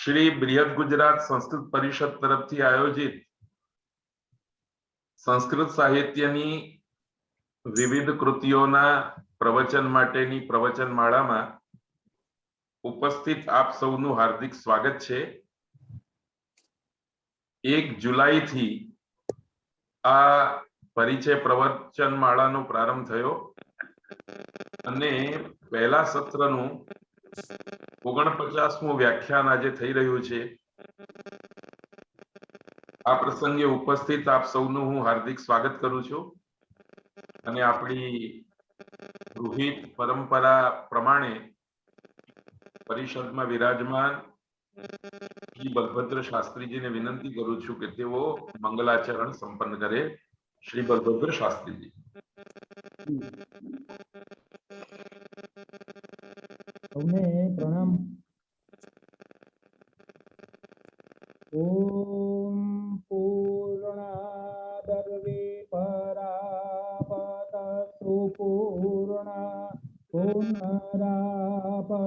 श्री बृहद गुजरात संस्कृत परिषद तरफथी आयोजित संस्कृत साहित्यनी विविध कृतिओना प्रवचन माटेनी प्रवचनमाळामां उपस्थित आप सौनु हार्दिक स्वागत छे। 1 जुलाई थी आ परिचय प्रवचनमाळानो प्रारंभ थयो अने पहला सत्रनु 49मुं व्याख्यान आज थई रह्युं छे। आ प्रसंगे उपस्थित आप सौनु हूँ हार्दिक स्वागत करूं छुं अने आपणी गृहीत परंपरा प्रमाणे परिषद में विराजमान श्री बलभद्र शास्त्री जी ने विनंती करूं छुं के तेओ मंगलाचरण संपन्न करे। श्री बलभद्र शास्त्री जी। प्रणाम। ओम पूर्णादर्वे परापतस्तु पूर्णा पुनरापत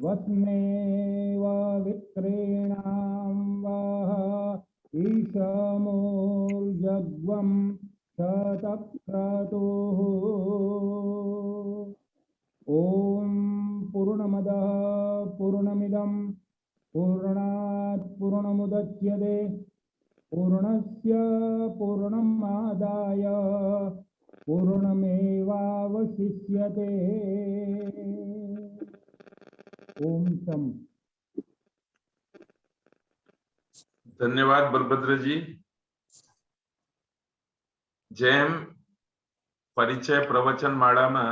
वत्मेव विक्रीणां वः ईशमूर्जग्वं शतक्रतुः। ओम पूर्णमदः पूर्णमिदं पूर्णात् पूर्णमुदच्यते पूर्णस्य पूर्णमादाय पूर्णमेवावशिष्यते। ओम शम। धन्यवाद बलभद्र जी। जेम परिचय प्रवचन माळा में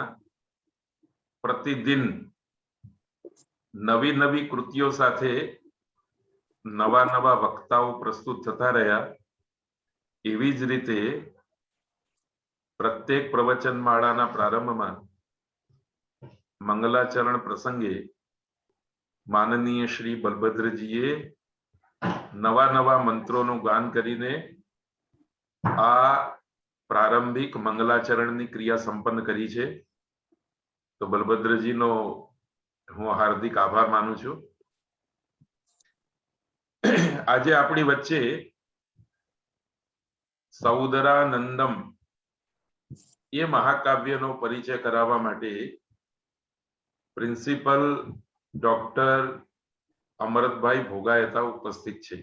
प्रतिदिन नवी नवी कृतिओ साथे नवा नवा वक्ताओ प्रस्तुत थता रह्या। एवी ज रीते प्रत्येक प्रवचन माळाना प्रारंभ में मंगलाचरण प्रसंगे माननीय श्री बलभद्रजीए नवा नवा मंत्रों गान करीने आ प्रारंभिक मंगलाचरण क्रिया संपन्न करी छे। तो बलभद्रजी नो हूँ हार्दिक आभार मानु छू। आज अपनी वच्चे सौदरानंदम ये महाकाव्य नो परिचय करावा माटे प्रिंसिपल डॉक्टर अमृतभाई भोगायता उपस्थित छे।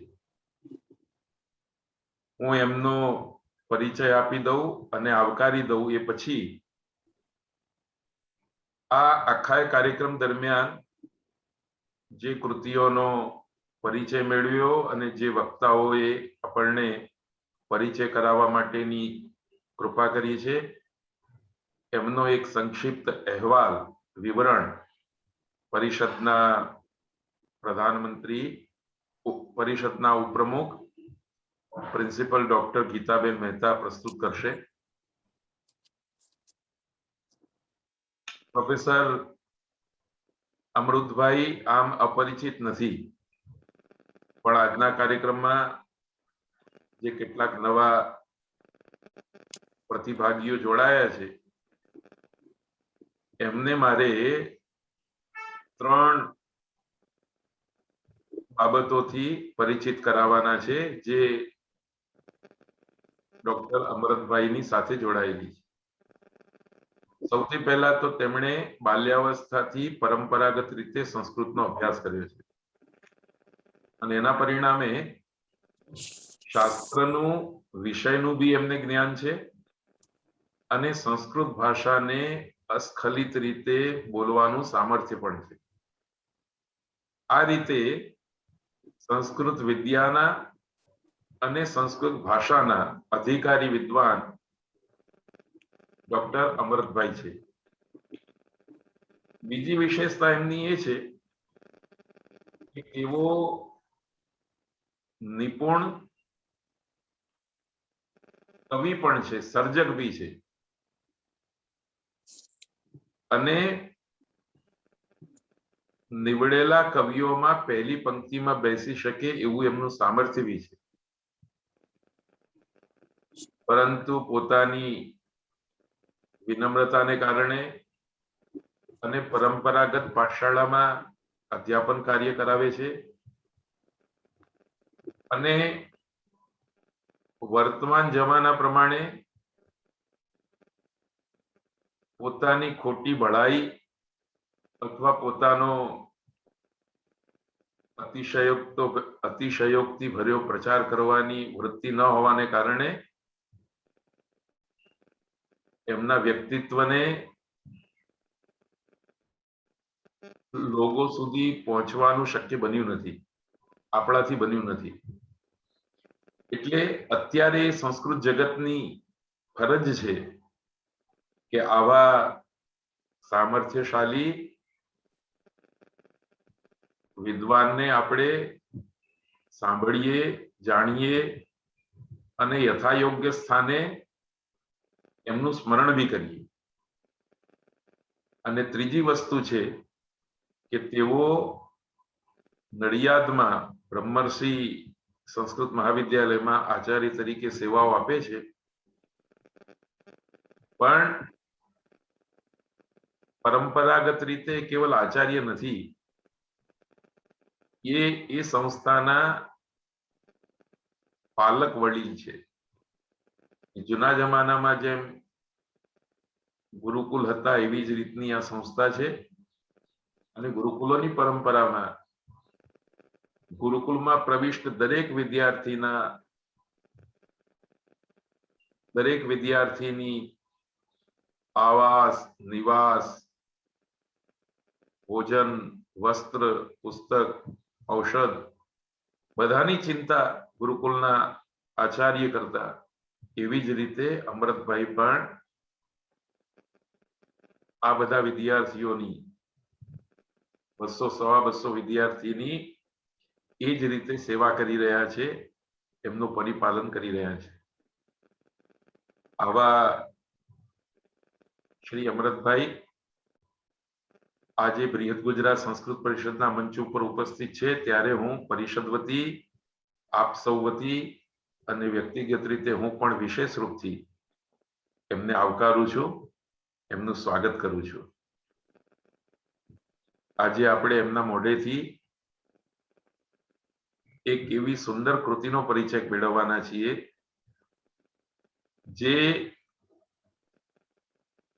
हूँ एमनो परिचय आपी दऊं अने आवकारी दऊं ए पछी आ आखा कार्यक्रम दरमियान जे कृतिओनो परिचय मेळव्यो अने जे वक्ताओए आपणे परिचय करावा माटेनी कृपा करी छे एमनो एक संक्षिप्त अहेवाल विवरण परिषदना प्रधानमंत्री परिषदना उपप्रमुख प्रिंसिपल डॉक्टर गीताबेन मेहता प्रस्तुत करशे। प्रोफेसर अमृतभाई आम अपरिचित नहीं पण आजना कार्यक्रम में जे केटलाक नवा प्रतिभागीओ जोड़ाया छे एमने मारे 3 बाबतोथी परिचित करावाना छे जे डॉक्टर अमृतभाई नी साथे जोड़ायेली छे। सौथी पहला तो तेमणे बाल्यावस्थाथी परंपरागत रीते संस्कृतनो अभ्यास कर्यो छे अने एना परिणामे शास्त्रनु विषयनु बी एमने ज्ञान छे अने संस्कृत भाषा ने अस्खलित रीते बोलवानुं सामर्थ्य पण छे। आ रीते संस्कृत विद्याना अने संस्कृत भाषाना अधिकारी विद्वान डॉक्टर अमृतभाई छे। बीजी विशेषता एमनी ए छे के एवो निपुण कवि पण छे, सर्जक भी छे अने निवड़ेला कविओं में पहली पंक्ति में बेसी शके एवुं एमनुं सामर्थ्य भी छे। परंतु पोतानी विनम्रता ने कारणे अने परंपरागत पाठशाला में અધ્યાપન કાર્ય કરાવે છે અને વર્તમાન જમાના પ્રમાણે પોતાની ખોટી બળાઈ અથવા પોતાનો અતિશયોક્તિ ભર્યો પ્રચાર કરવાની વૃત્તિ ન હોવાને કારણે એમના વ્યક્તિત્વને લોકો સુધી પહોંચવાનું શક્ય બન્યું નથી, આપણાથી બન્યું નથી. એટલે અત્યારે સંસ્કૃત જગતની ફરજ છે કે આવા સામર્થ્યશાળી વિદ્વાનને આપણે સાંભળીએ, જાણીએ અને યથાયોગ્ય સ્થાને એમનું સ્મરણ બી કરીએ. અને ત્રીજી વસ્તુ છે કે તેઓ નડિયાદમાં બ્રહ્મર્ષિ સંસ્કૃત મહાવિદ્યાલયમાં આચાર્ય તરીકે સેવાઓ આપે છે, પણ પરંપરાગત રીતે કેવલ આચાર્ય નથી, એ સંસ્થાના પાલક વડીલ છે. જૂના જમાનામાં જેમ ગુરુકુલ હતા એવી જ રીતની આ સંસ્થા છે અને ગુરુકુલોની પરંપરામાં ગુરુકુલમાં પ્રવિષ્ટ દરેક વિદ્યાર્થીની આવાસ, નિવાસ, ભોજન, વસ્ત્ર, પુસ્તક, ઔષધ બધાની ચિંતા ગુરુકુલના આચાર્ય કરતા. એવી જ રીતે અમૃતભાઈ પણ આ બધા વિદ્યાર્થીઓની 200-250 વિદ્યાર્થીની એ જ રીતે સેવા કરી રહ્યા છે, એમનું પરિપાલન કરી રહ્યા છે. આવા શ્રી અમૃતભાઈ આજે બૃહદ ગુજરાત સંસ્કૃત પરિષદના મંચ ઉપર ઉપસ્થિત છે, ત્યારે હું પરિષદ વતી, આપ સૌ વતી અને વ્યક્તિગત રીતે હું પણ વિશેષ રૂપથી એમને આવકારું છું, એમનું સ્વાગત કરું છું. આજે આપણે એમના મોઢેથી એક એવી સુંદર કૃતિનો પરિચય મેળવવાના છીએ જે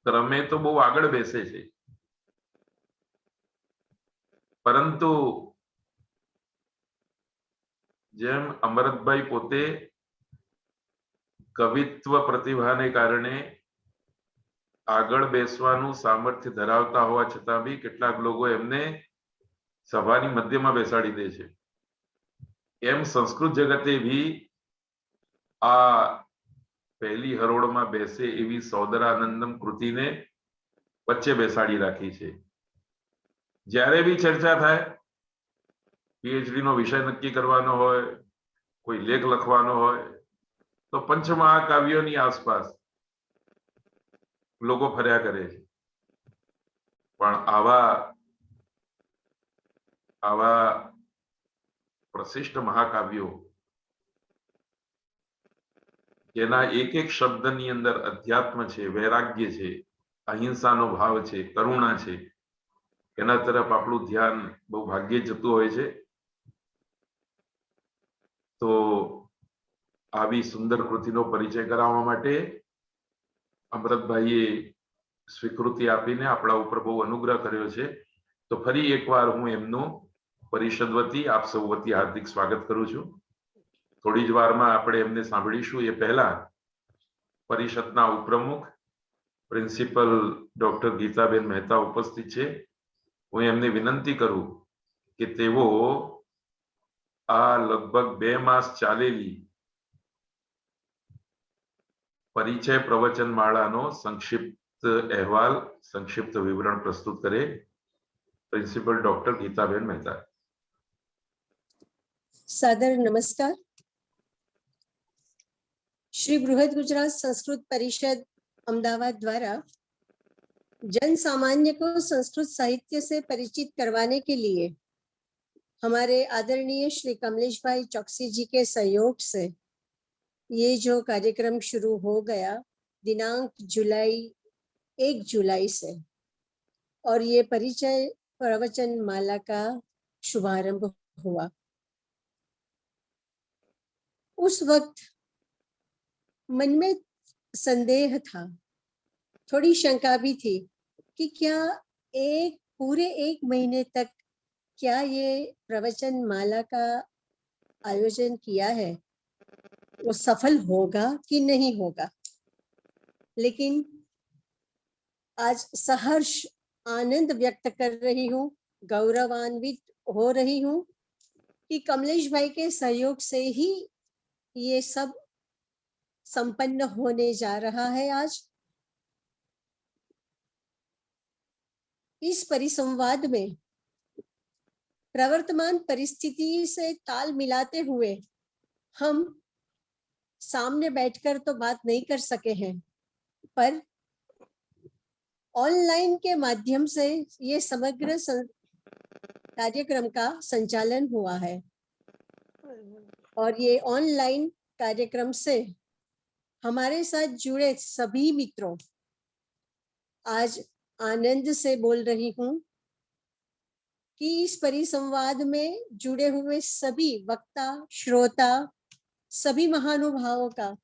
ક્રમે તો બહુ આગળ બેસે છે, પરંતુ જેમ અમૃતભાઈ પોતે કવિત્વ પ્રતિભાને કારણે આગળ બેસવાનું સામર્થ્ય ધરાવતા હોવા છતાં બી કેટલાક લોકો એમને સભાની મધ્યમાં બેસાડી દે છે, એમ સંસ્કૃત જગતે બી આ પહેલી હરોળમાં બેસે એવી સૌદરાનંદમ કૃતિને વચ્ચે બેસાડી રાખી છે. જ્યારે બી ચર્ચા થાય, પીએચડી નો વિષય નક્કી કરવાનો હોય, કોઈ લેખ લખવાનો હોય, તો પંચમહાકાવ્યોની આસપાસ લોકો ફર્યા કરે છે. પણ આવા પ્રશિષ્ટ મહાકાવ્યો જેના એક એક શબ્દની અંદર અધ્યાત્મ છે, વૈરાગ્ય છે, અહિંસાનો ભાવ છે, કરુણા છે, એના તરફ આપણું ધ્યાન બહુ ભાગ્યે જતું હોય છે. તો આવી સુંદર કૃતિનો પરિચય કરાવવા માટે અમૃતભાઈએ સ્વીકૃતિ આપીને આપણા ઉપર બહુ અનુગ્રહ કર્યો છે. તો ફરી એકવાર હું એમનું પરિષદ વતી, આપ સૌ વતી હાર્દિક સ્વાગત કરું છું. થોડી જ વારમાં આપણે એમને સાંભળીશું. એ પહેલા પરિષદના ઉપપ્રમુખ પ્રિન્સિપલ ડોક્ટર ગીતાબેન મહેતા ઉપસ્થિત છે. હું એમને વિનંતી કરું કે તેઓ આ લગભગ 2 માસ ચાલેલી પરિચય પ્રવચન માળાનો સંક્ષિપ્ત અહેવાલ, સંક્ષિપ્ત વિવરણ પ્રસ્તુત કરે. Principal doctor Gitaben Mehta. सादर नमस्कार. श्री बृहद गुजरात संस्कृत परिषद अहमदाबाद द्वारा जन सामान्य को संस्कृत साहित्य से परिचित करवाने के लिए हमारे आदरणीय श्री कमलेश भाई चौकसी जी के सहयोग से ये जो कार्यक्रम शुरू हो गया दिनांक 1 जुलाई से, और ये परिचय प्रवचन माला का शुभारंभ हुआ। उस वक्त मन में संदेह था, थोड़ी शंका भी थी कि क्या पूरे एक महीने तक क्या ये प्रवचन माला का आयोजन किया है वो सफल होगा कि नहीं होगा। लेकिन आज सहर्ष आनंद व्यक्त कर रही हूँ, गौरवान्वित हो रही हूँ कि कमलेश भाई के सहयोग से ही ये सब संपन्न होने जा रहा है। आज इस परिसंवाद में प्रवर्तमान परिस्थिति से ताल मिलाते हुए हम सामने बैठकर तो बात नहीं कर सके हैं, पर ऑनलाइन के माध्यम से ये समग्र कार्यक्रम का संचालन हुआ है और ये ऑनलाइन कार्यक्रम से हमारे साथ जुड़े सभी मित्रों, आज आनंद से बोल रही हूँ कि इस परिसंवाद में जुड़े हुए सभी वक्ता, श्रोता, सभी महानुभावों का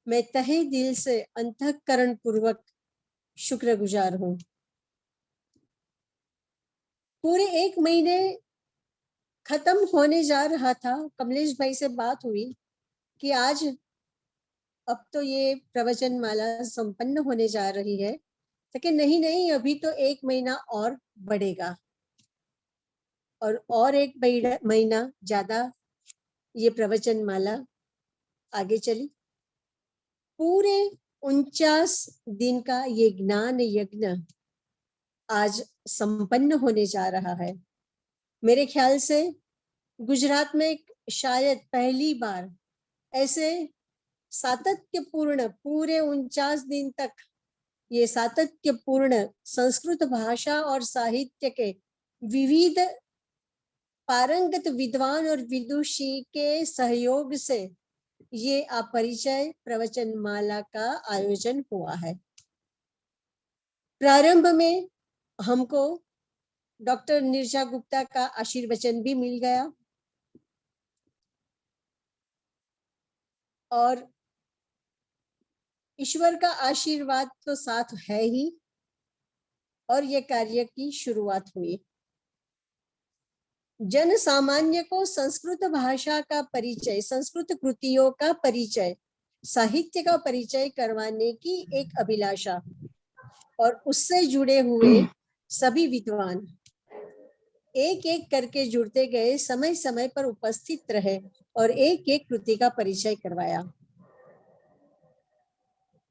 मैं तहे दिल से अंतःकरण पूर्वक शुक्रगुजार हूँ। पूरे एक महीने खत्म होने जा रहा था, कमलेश भाई से बात हुई कि आज अब तो ये प्रवचन माला संपन्न होने जा रही है, लेकिन नहीं, अभी तो एक महीना और बढ़ेगा और एक महीना ज्यादा ये प्रवचन माला आगे चली। पूरे 49 दिन का ये ज्ञान यज्ञ आज संपन्न होने जा रहा है। मेरे ख्याल से गुजरात में शायद पहली बार ऐसे सातत्यपूर्ण पूरे 49 दिन तक ये सातत्यपूर्ण संस्कृत भाषा और साहित्य के विविध पारंगत विद्वान और विदुषी के सहयोग से ये अपरिचय प्रवचन माला का आयोजन हुआ है। प्रारंभ में हमको डॉक्टर निर्जा गुप्ता का आशीर्वचन भी मिल गया और ईश्वर का आशीर्वाद तो साथ है ही और ये कार्य की शुरुआत हुई। जन सामान्य को संस्कृत भाषा का परिचय, संस्कृत कृतियों का परिचय, साहित्य का परिचय करवाने की एक अभिलाषा और उससे जुड़े हुए सभी विद्वान एक एक करके जुड़ते गए, समय समय पर उपस्थित रहे और एक एक कृति का परिचय करवाया।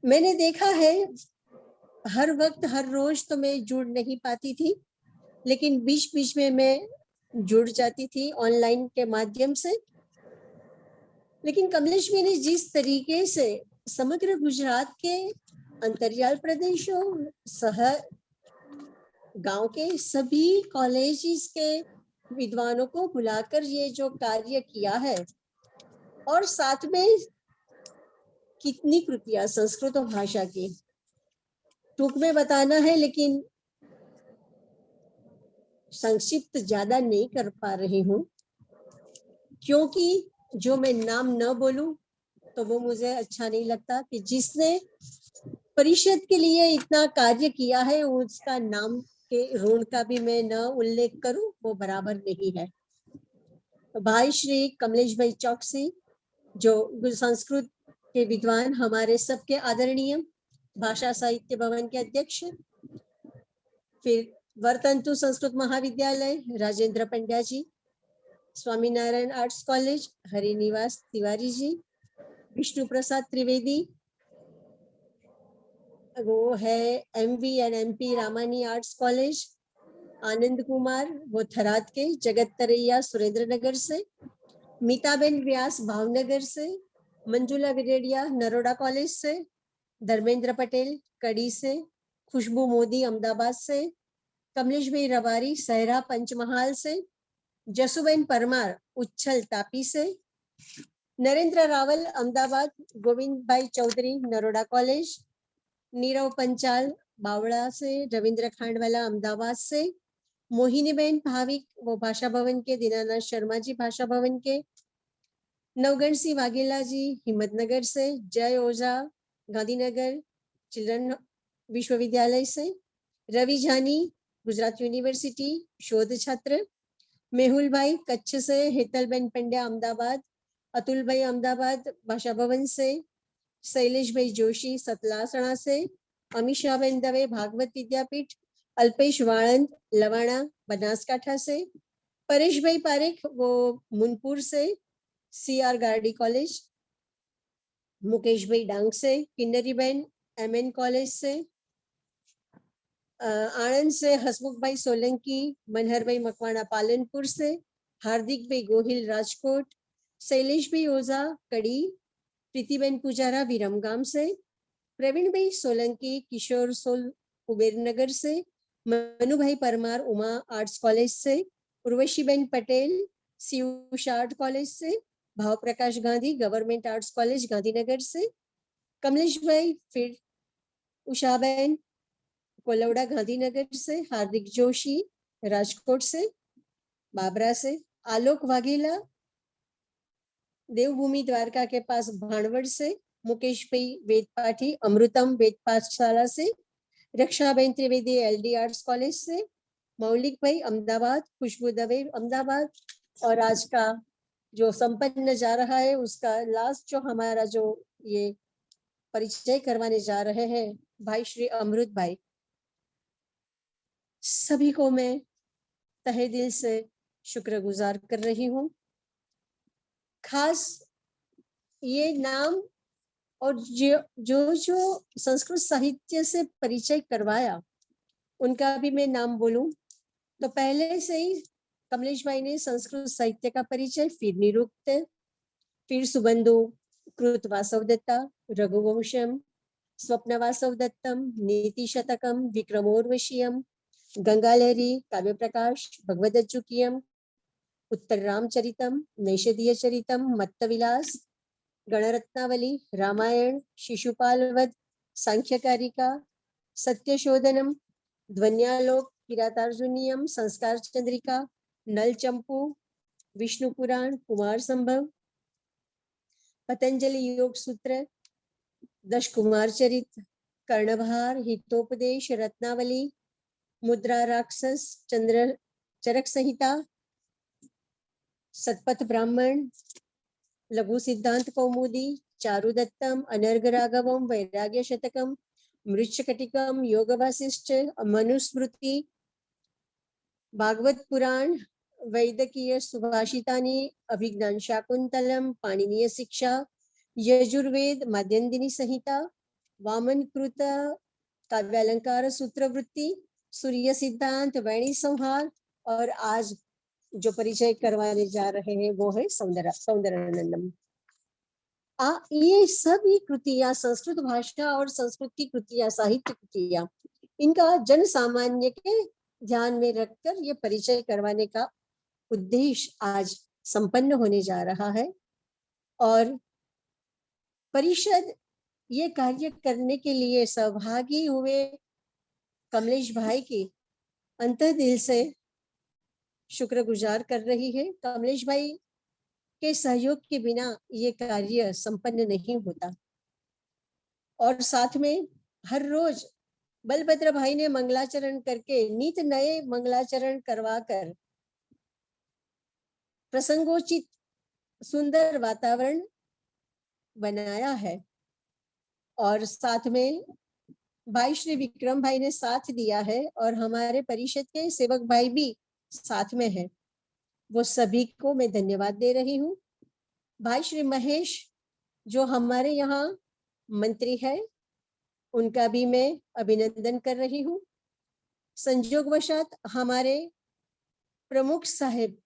मैंने देखा है हर वक्त हर रोज तो मैं जुड़ नहीं पाती थी, लेकिन बीच बीच में मैं जुड़ जाती थी ऑनलाइन के माध्यम से। लेकिन कमलेश जी ने जिस तरीके से समग्र गुजरात के अंतरियाल प्रदेशों, शहर, गांव के सभी कॉलेजेस के विद्वानों को बुलाकर ये जो कार्य किया है और साथ में कितनी कृतियां संस्कृत भाषा की, टूक में बताना है लेकिन संक्षिप्त ज्यादा नहीं कर पा रही हूँ, क्योंकि जो मैं नाम न बोलूं तो वो मुझे अच्छा नहीं लगता कि जिसने परिषद के लिए इतना कार्य किया है उसका नाम के ऋण का भी मैं न उल्लेख करूं, वो बराबर नहीं है। तो भाई श्री कमलेश भाई चौकसी जो संस्कृत के विद्वान, हमारे सबके आदरणीय भाषा साहित्य भवन के अध्यक्ष, फिर वर्तंतु संस्कृत महाविद्यालय राजेंद्र पंड्या जी, स्वामीनारायण आर्ट्स कॉलेज हरिनिवास तिवारी जी, विष्णु प्रसाद त्रिवेदी, वो है MV and MP Ramani arts college, Anand Kumar वो थराद के, जगत तरैया सुरेंद्र नगर से, मीताबेन व्यास भावनगर से, मंजुला विरेडिया नरोड़ा कॉलेज से, धर्मेंद्र पटेल कड़ी से, खुशबू मोदी अहमदाबाद से, कमलेश भाई रबारी सहरा पंचमहाल से, जसुबेन परमार उच्छल तापी से, नरेंद्र रावल अहमदाबाद, गोविंद भाई चौधरी नरोड़ा कॉलेज, नीरव पंचाल बावड़ा से, रविंद्र खांडवाला अहमदाबाद से, मोहिनीबेन भाविक वो भाषा भवन के, दीनानाथ शर्मा जी भाषा भवन के, नवगण सिंह वाघेला जी हिम्मतनगर से, जय ओझा गांधीनगर चिल्ड्रन विश्वविद्यालय से, रवि झानी गुजरात यूनिवर्सिटी शोध छात्र, मेहुल भाई कच्छ से, हेतलबेन पंड्या अहमदाबाद, अतुल भाई अहमदाबाद भाषा भवन से, शैलेश भाई जोशी सतलासणा से, अमीषाबेन दवे भागवत विद्यापीठ, अल्पेश वाणंद लवाणा बनासकांठा से, परेश भाई पारेख वो मुनपुर से, CR गार्डी कॉलेज, मुकेश भाई डांग से, किन्नरीबेन MN कॉलेज से, आनंद से हसमुख भाई सोलंकी, मनहर भाई मकवाना पालनपुर से, हार्दिक भाई गोहिल राजकोट, शैलेश भाई ओझा कड़ी, प्रीतिबेन पुजारा विरमगाम से, प्रवीण भाई सोलंकी किशोर सोल कुबेरनगर से, मनु भाई परमार उमा आर्ट्स कॉलेज से, उर्वशीबेन पटेल सीयूष आर्ट कॉलेज से, Bhav Prakash Gandhi government arts college Gandhinagar से, कमलेश भाई फिर उषाबेन कोलवड़ा गांधीनगर से, हार्दिक जोशी राजकोट से, बाबरा से, आलोक वाघेला देवभूमि द्वारका के पास भानवड़ से, मुकेश भाई वेद पाठी अमृतम वेद पाठशाला से, रक्षाबेन त्रिवेदी LD आर्ट्स कॉलेज से, मौलिक भाई अहमदाबाद, खुशबू दवे अहमदाबाद, और आज का जो संपन्न जा रहा है उसका लास्ट जो हमारा जो ये परिचय करवाने जा रहे हैं भाई श्री अमृत भाई, सभी को मैं तहे दिल से शुक्रगुजार कर रही हूँ। खास ये नाम और जो संस्कृत साहित्य से परिचय करवाया उनका भी मैं नाम बोलूं तो पहले से ही कमलेश भाई ने संस्कृत साहित्य का परिचय, फिर निरुक्त, फिर सुबंधु कृत वासव दत्ता, रघुवंशम, स्वप्न वासव दत्तम, नीति शतकम, विक्रमोर्वशीयम, गंगालहरी, काव्य प्रकाश, भगवदच्चुकियम, उत्तर रामचरितम, नैषधीय चरितम, मत्तविलास, गणरत्नावली, रामायण, शिशुपाल वध, सांख्यकारिका, सत्यशोधनम, ध्वन्यालोक, किरातार्जुनीयम, संस्कार चंद्रिका, नल चंपू, विष्णु पुराण, कुमार संभव, पतंजलि योग सूत्र, दश कुमार चरित, कर्णभार, हितोपदेश, रत्नावली, मुद्रा राक्षस, चंद्र चरक संहिता, सतपथ ब्राह्मण, लघु सिद्धांत कौमुदी, चारुदत्तम, अनर्घ राघवम, वैराग्य शतकम, मृच्छकटिकम, योग वासिष्ठ, मनुस्मृति, भागवत पुराण, वैदकीय सुभाषितानि, अभिज्ञान शाकुंतलम, पाणिनीय शिक्षा, यजुर्वेद, माध्यन्दिनी संहिता, वामन कृत काव्यालंकार सूत्रवृत्ति, सूर्य सिद्धांत, वैणी संहार, और आज जो परिचय करवाने जा रहे हैं वो है सौंदर्यानंदम। ये सभी कृतियां संस्कृत भाषा और संस्कृत की कृतियां, साहित्य कृतियां, इनका जन सामान्य के ध्यान में रखकर ये परिचय करवाने का उद्देश्य आज संपन्न होने जा रहा है। और परिषद ये कार्य करने के लिए सहभागी हुए कमलेश भाई की अंतःदिल से शुक्रगुजार कर रही है। कमलेश भाई के सहयोग के बिना ये कार्य संपन्न नहीं होता। और साथ में हर रोज बलभद्र भाई ने मंगलाचरण करके, नित नए मंगलाचरण करवाकर प्रसंगोचित सुंदर वातावरण बनाया है। और साथ में भाई श्री विक्रम भाई ने साथ दिया है और हमारे परिषद के सेवक भाई भी साथ में है, वो सभी को मैं धन्यवाद दे रही हूँ। भाई श्री महेश जो हमारे यहाँ मंत्री है, उनका भी मैं अभिनंदन कर रही हूँ। संयोगवशात हमारे प्रमुख साहेब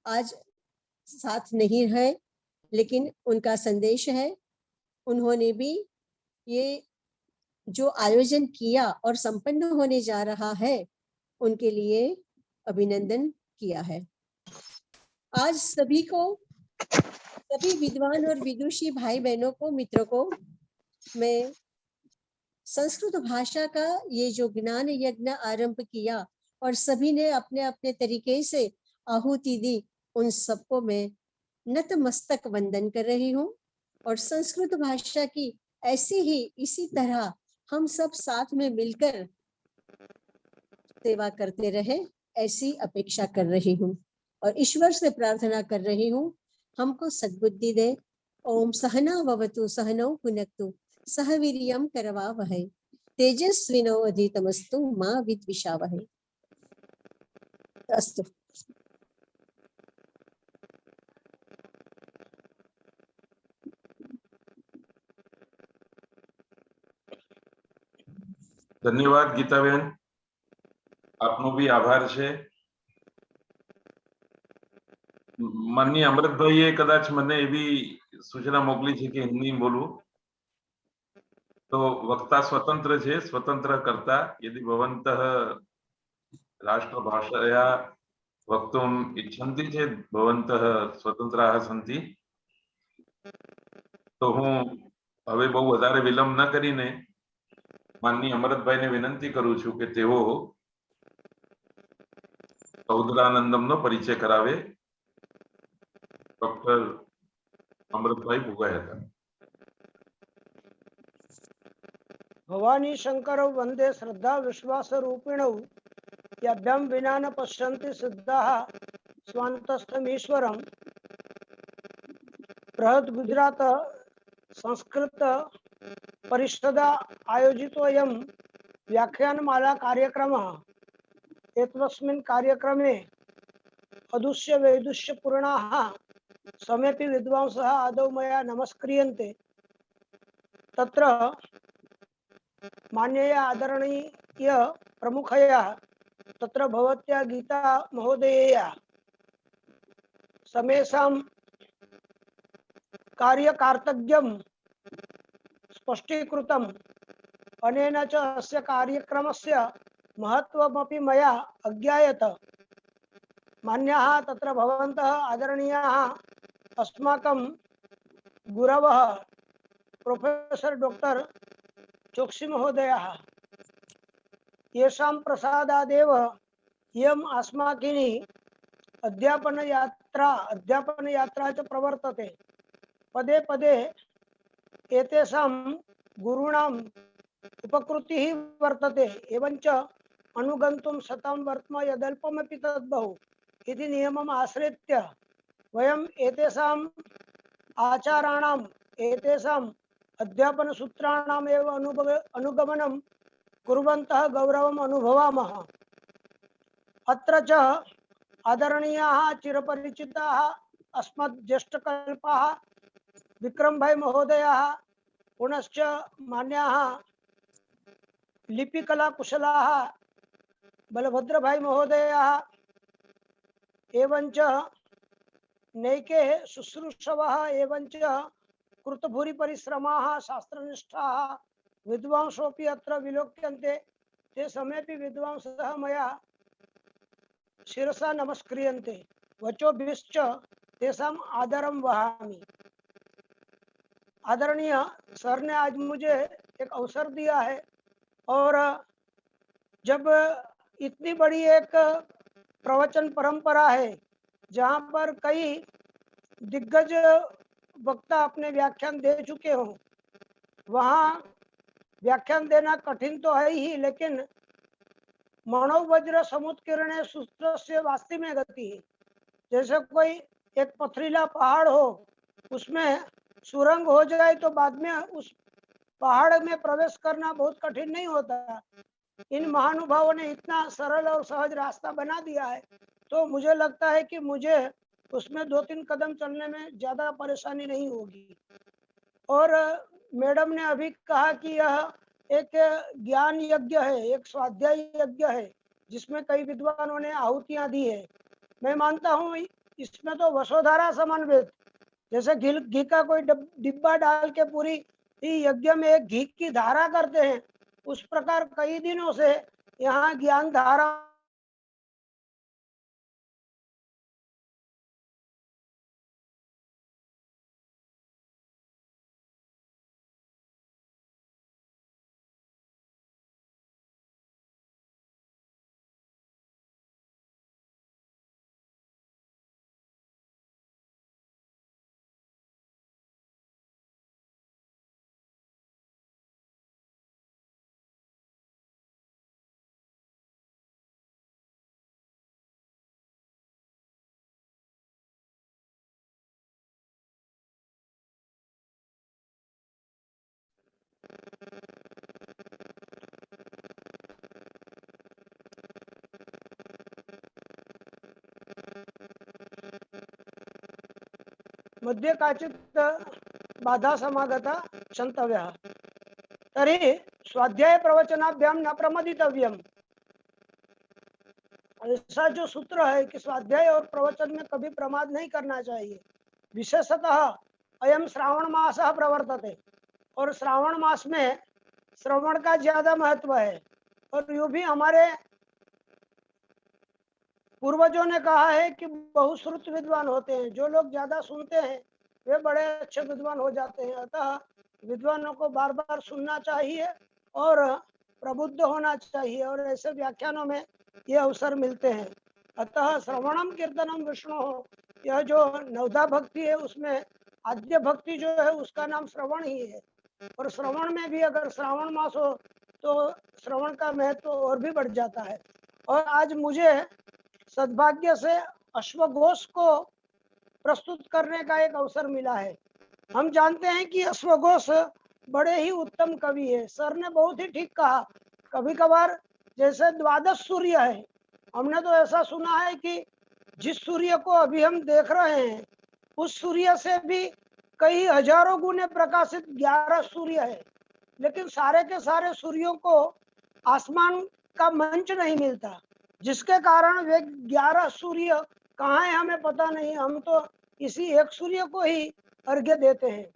आज साथ नहीं है, लेकिन उनका संदेश है, उन्होंने भी ये जो आयोजन किया और संपन्न होने जा रहा है उनके लिए अभिनंदन किया है। आज सभी को, सभी विद्वान और विदुषी भाई बहनों को, मित्रों को मैं संस्कृत भाषा का ये जो ज्ञान यज्ञ आरंभ किया और सभी ने अपने अपने तरीके से आहुति दी, उन सबको मैं नतमस्तक वंदन कर रही हूँ। और संस्कृत भाषा की ऐसी ही इसी तरह हम सब साथ में मिलकर सेवा करते रहे, ऐसी अपेक्षा कर रही हूँ और ईश्वर से प्रार्थना कर रही हूँ हमको सद्बुद्धि दे। ओम सहना भवतु सहनौ भुनक्तु सह वीर्यं करवावहै तेजस्विनोऽधितमस्तु मा विद्विषावहै। अस्तु। ધન્યવાદ ગીતાબેન, આપનો બી આભાર છે. માનનીય અમૃતભાઈએ કદાચ મને એવી સૂચના મોકલી છે કે હિન્દી બોલવું, તો વક્તા સ્વતંત્ર છે, સ્વતંત્ર કરતા यदि भवन्तः राष्ट्रभाषया वक्तुम् इच्छन्ति चेत् भवन्तः स्वतन्त्राः सन्ति. तो હું હવે બહુ વધારે વિલંબ ન કરીને માનનીય અમૃતભાઈને વિનંતી કરું છું કે તેઓ સૌદરાનંદમનો પરિચય કરાવે. ડોક્ટર અમૃતભાઈ ભુગાઈ હતા. भवानी शंकरौ वंदे श्रद्धा विश्वास रूपिणौ याभ्यां विना न पश्यन्ति सिद्धाः स्वान्तस्थमीश्वरम्. बृहत् गुजरात संस्कृत परिषदा आयोजितोऽयं व्याख्यानमाला कार्यक्रमः. एतस्मिन् कार्यक्रमे अदुष्य वैदुष्य पूर्णाः समेपि विद्वांसः आदौ मया नमस्क्रियन्ते. तत्र मान्यया आदरणीय प्रमुखया तत्र भवत्या गीता महोदयया समेषां कार्यकार्तज्ञं स्पष्टीकृतम्. अनेन च अस्य कार्यक्रमस्य महत्त्वमपि मया अज्ञायत. मान्याः तत्र भवन्तः आदरणीयाः अस्माकं गुरवः प्रोफेसर डॉक्टर चोक्सी महोदयः, येषां प्रसादादेव इयम् अस्माकिनी अध्यापन यात्रा च प्रवर्तते. पदे पदे एतेषां गुरूणाम् उपकृतिः वर्तते. एवञ्च अनुगन्तुं शतं वर्त्म यदल्पमपि तद्बहु इति नियमम् आश्रित्य वयम् एतेषाम् आचाराणाम् एतेषाम् अध्यापन सूत्राणाम् एव अनुगमनं कुर्वन्तः गौरवम् अनुभवामः. अत्र च आदरणीयाः चिरपरिचिताः अस्मत् ज्येष्ठकल्पाः विक्रम भाई महोदयाः, पुनश्च मान्याः लिपिकला कुशलाः बलभद्र भाई महोदयाः, एवञ्च नैके शुश्रूषवः एवञ्च कृतभूरि परिश्रमाः शास्त्रनिष्ठाः विद्वांसोऽपि अत्र विलोक्यन्ते. ते समेपि विद्वांसः मया शिरसा नमस्क्रियन्ते. वचोभिश्च तेषाम् आदरं वहामि. आदरणीय सर ने आज मुझे एक अवसर दिया है और जब इतनी बड़ी एक प्रवचन परंपरा है जहाँ पर कई दिग्गज वक्ता अपने व्याख्यान दे चुके हों, वहाँ व्याख्यान देना कठिन तो है ही, लेकिन मनोवज्र समुत्कीर्णे सूत्रस्य वास्ति में गति है. जैसे कोई एक पथरीला पहाड़ हो, उसमें सुरंग हो जाए तो बाद में उस पहाड़ में प्रवेश करना बहुत कठिन नहीं होता. इन महानुभावों ने इतना सरल और सहज रास्ता बना दिया है, तो मुझे लगता है कि मुझे उसमें 2-3 कदम चलने में ज्यादा परेशानी नहीं होगी. और मैडम ने अभी कहा कि यह एक ज्ञान यज्ञ है, एक स्वाध्याय यज्ञ है जिसमें कई विद्वानों ने आहुतियां दी है. मैं मानता हूँ इसमें तो वसुधारा समन्वित, जैसे घी का कोई डिब्बा डाल के पूरी यज्ञ में एक घी की धारा करते हैं, उस प्रकार कई दिनों से यहाँ ज्ञान धारा मध्ये काचित् बाधा समागता क्षन्तव्यः। तर्हि स्वाध्याय प्रवचनाभ्याम न प्रमदितव्यम, ऐसा जो सूत्र है कि स्वाध्याय और प्रवचन में कभी प्रमाद नहीं करना चाहिए। विशेषतः अयम श्रावण मास प्रवर्तते, और श्रावण मास में श्रवण का ज्यादा महत्व है। और यूं भी हमारे पूर्वजों ने कहा है कि बहुश्रुत विद्वान होते हैं, जो लोग ज्यादा सुनते हैं वे बड़े अच्छे विद्वान हो जाते हैं। अतः विद्वानों को बार बार सुनना चाहिए और प्रबुद्ध होना चाहिए, और ऐसे व्याख्यानों में ये अवसर मिलते हैं। अतः श्रवणम कीर्तनम विष्णु हो, यह जो नवधा भक्ति है उसमें आद्य भक्ति जो है उसका नाम श्रवण ही है। और श्रवण में भी अगर श्रावण मास हो तो श्रवण का महत्व और भी बढ़ जाता है। और आज मुझे सद्भाग्य से अश्वघोष को प्रस्तुत करने का एक अवसर मिला है। हम जानते हैं कि अश्वघोष बड़े ही उत्तम कवि है। सर ने बहुत ही ठीक कहा, कभी कभार जैसे द्वादश सूर्य है, हमने तो ऐसा सुना है कि जिस सूर्य को अभी हम देख रहे हैं उस सूर्य से भी कई हजारों गुने प्रकाशित 11 सूर्य है, लेकिन सारे के सारे सूर्यों को आसमान का मंच नहीं मिलता, जिसके कारण वे 11 सूर्य कहाँ है हमें पता नहीं। हम तो इसी एक सूर्य को ही अर्घ्य देते हैं।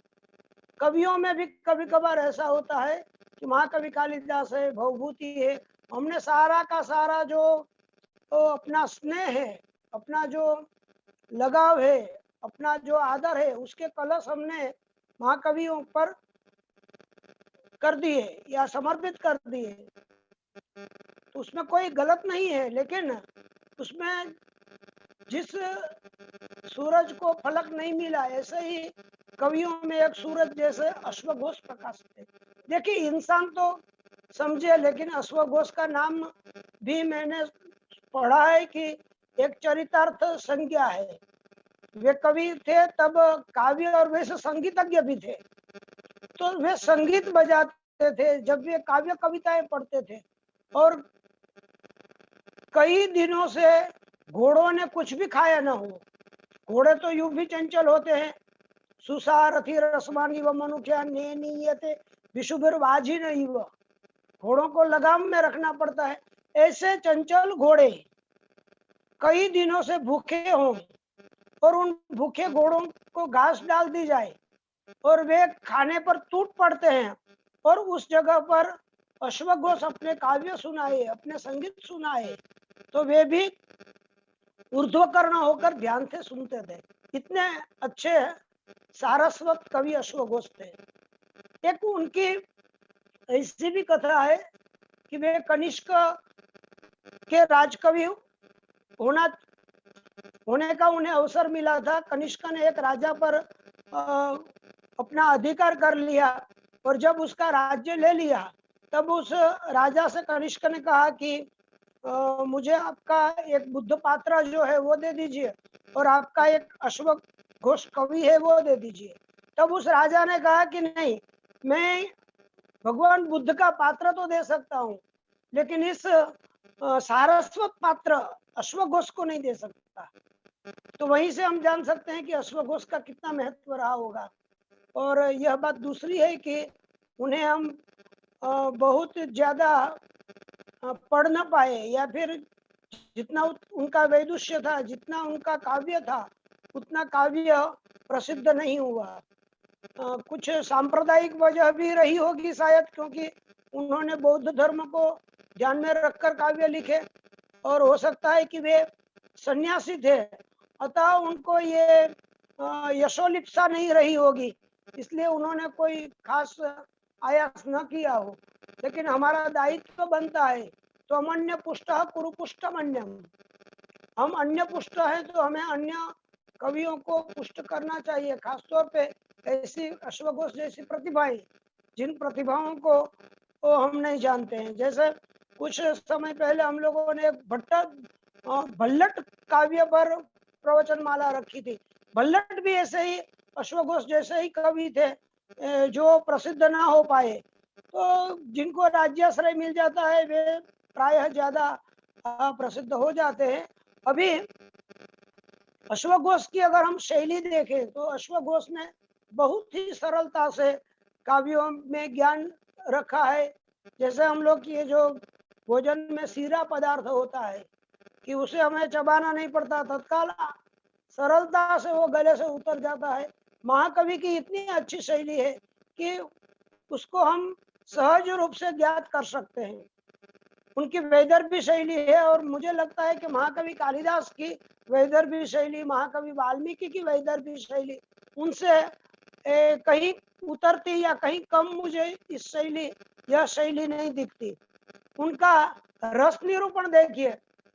कवियों में भी कभी कभार ऐसा होता है कि महाकवि कालिदास है, भवभूति है, हमने सारा का सारा जो अपना स्नेह है, अपना जो लगाव है, अपना जो आदर है, उसके कलश हमने महाकवियों पर कर दिए या समर्पित कर दिए, तो उसमें कोई गलत नहीं है। लेकिन उसमें जिस सूरज को फलक नहीं मिला, ऐसे ही कवियों में एक सूरज जैसे अश्वघोष प्रकाशित है। देखिए इंसान तो समझे, लेकिन अश्वघोष का नाम भी मैंने पढ़ा है कि एक चरितार्थ संज्ञा है। वे कवि थे तब काव्य और वैसे संगीतज्ञ भी थे, तो वे संगीत बजाते थे जब वे काव्य कविताएं पढ़ते थे। और कई दिनों से घोड़ों ने कुछ भी खाया न हो। घोड़े तो यूं भी चंचल होते हैं, सुसारथी रसमानी व मनुष्या ने नीयते विशुभिर वाजी नहीं, व घोड़ों को लगाम में रखना पड़ता है। ऐसे चंचल घोड़े कई दिनों से भूखे हों और उन भूखे घोड़ों को घास डाल दी जाए और वे खाने पर टूट पड़ते हैं, और उस जगह पर अश्वघोष अपने काव्य सुनाए, अपने संगीत सुनाए, तो वे भी ऊर्ध्वकर्ण होकर ध्यान से सुनते थे। इतने अच्छे सारस्वत कवि अश्वघोष थे। एक उनकी ऐसी भी कथा है कि वे कनिष्क के राजकवि होने का उन्हें अवसर मिला था। कनिष्क ने एक राजा पर अपना अधिकार कर लिया, और जब उसका राज्य ले लिया तब उस राजा से कनिष्क ने कहा कि मुझे आपका एक बुद्ध पात्र जो है वो दे दीजिए, और आपका एक अश्वघोष कवि है वो दे दीजिए। तब उस राजा ने कहा कि नहीं, मैं भगवान बुद्ध का पात्र तो दे सकता हूँ, लेकिन इस सारस्वत पात्र अश्वघोष को नहीं दे सकता। तो वहीं से हम जान सकते हैं कि अश्वघोष का कितना महत्व रहा होगा। और यह बात दूसरी है कि उन्हें हम बहुत ज्यादा पढ़ न पाए, या फिर जितना उनका वैदुष्य था, जितना उनका काव्य था, उतना काव्य प्रसिद्ध नहीं हुआ। कुछ सांप्रदायिक वजह भी रही होगी शायद, क्योंकि उन्होंने बौद्ध धर्म को ध्यान में रखकर काव्य लिखे, और हो सकता है कि वे सन्यासी थे, अतः उनको ये यशोलिप्सा नहीं रही होगी, इसलिए उन्होंने कोई खास आयास न किया हो। लेकिन हमारा दायित्व तो बनता है, तो हम अन्य पुष्ट कुरु पुष्टमन्यम, हम अन्य पुष्ट हैं तो हमें अन्य कवियों को पुष्ट करना चाहिए। खासतौर पे ऐसी अश्वघोष जैसी प्रतिभाएं, जिन प्रतिभाओं को हम नहीं जानते हैं। जैसे कुछ समय पहले हम लोगों ने भल्लट काव्य पर प्रवचन माला रखी थी। भल्लट भी ऐसे ही अश्वघोष जैसे ही कवि थे, जो प्रसिद्ध ना हो पाए। तो जिनको राज्याश्रय मिल जाता है वे प्रायः ज्यादा प्रसिद्ध हो जाते हैं। अभी अश्वघोष की अगर हम शैली देखें तो अश्वघोष ने बहुत ही सरलता से काव्यों में ज्ञान रखा है। जैसे हम लोग ये जो भोजन में सीरा पदार्थ होता है कि उसे हमें चबाना नहीं पड़ता, तत्काल सरलता से वो गले से उतर जाता है। महाकवि की इतनी अच्छी शैली है कि उसको हम सहज रूप से ज्ञात कर सकते हैं। उनकी वैदर्भी शैली है और मुझे लगता है कि महाकवि कालिदास की वैदर्भी शैली, महाकवि वाल्मीकि की वैदर्भी शैली उनसे कहीं उतरती या कहीं कम मुझे यह शैली नहीं दिखती। उनका रस निरूपण देखिए,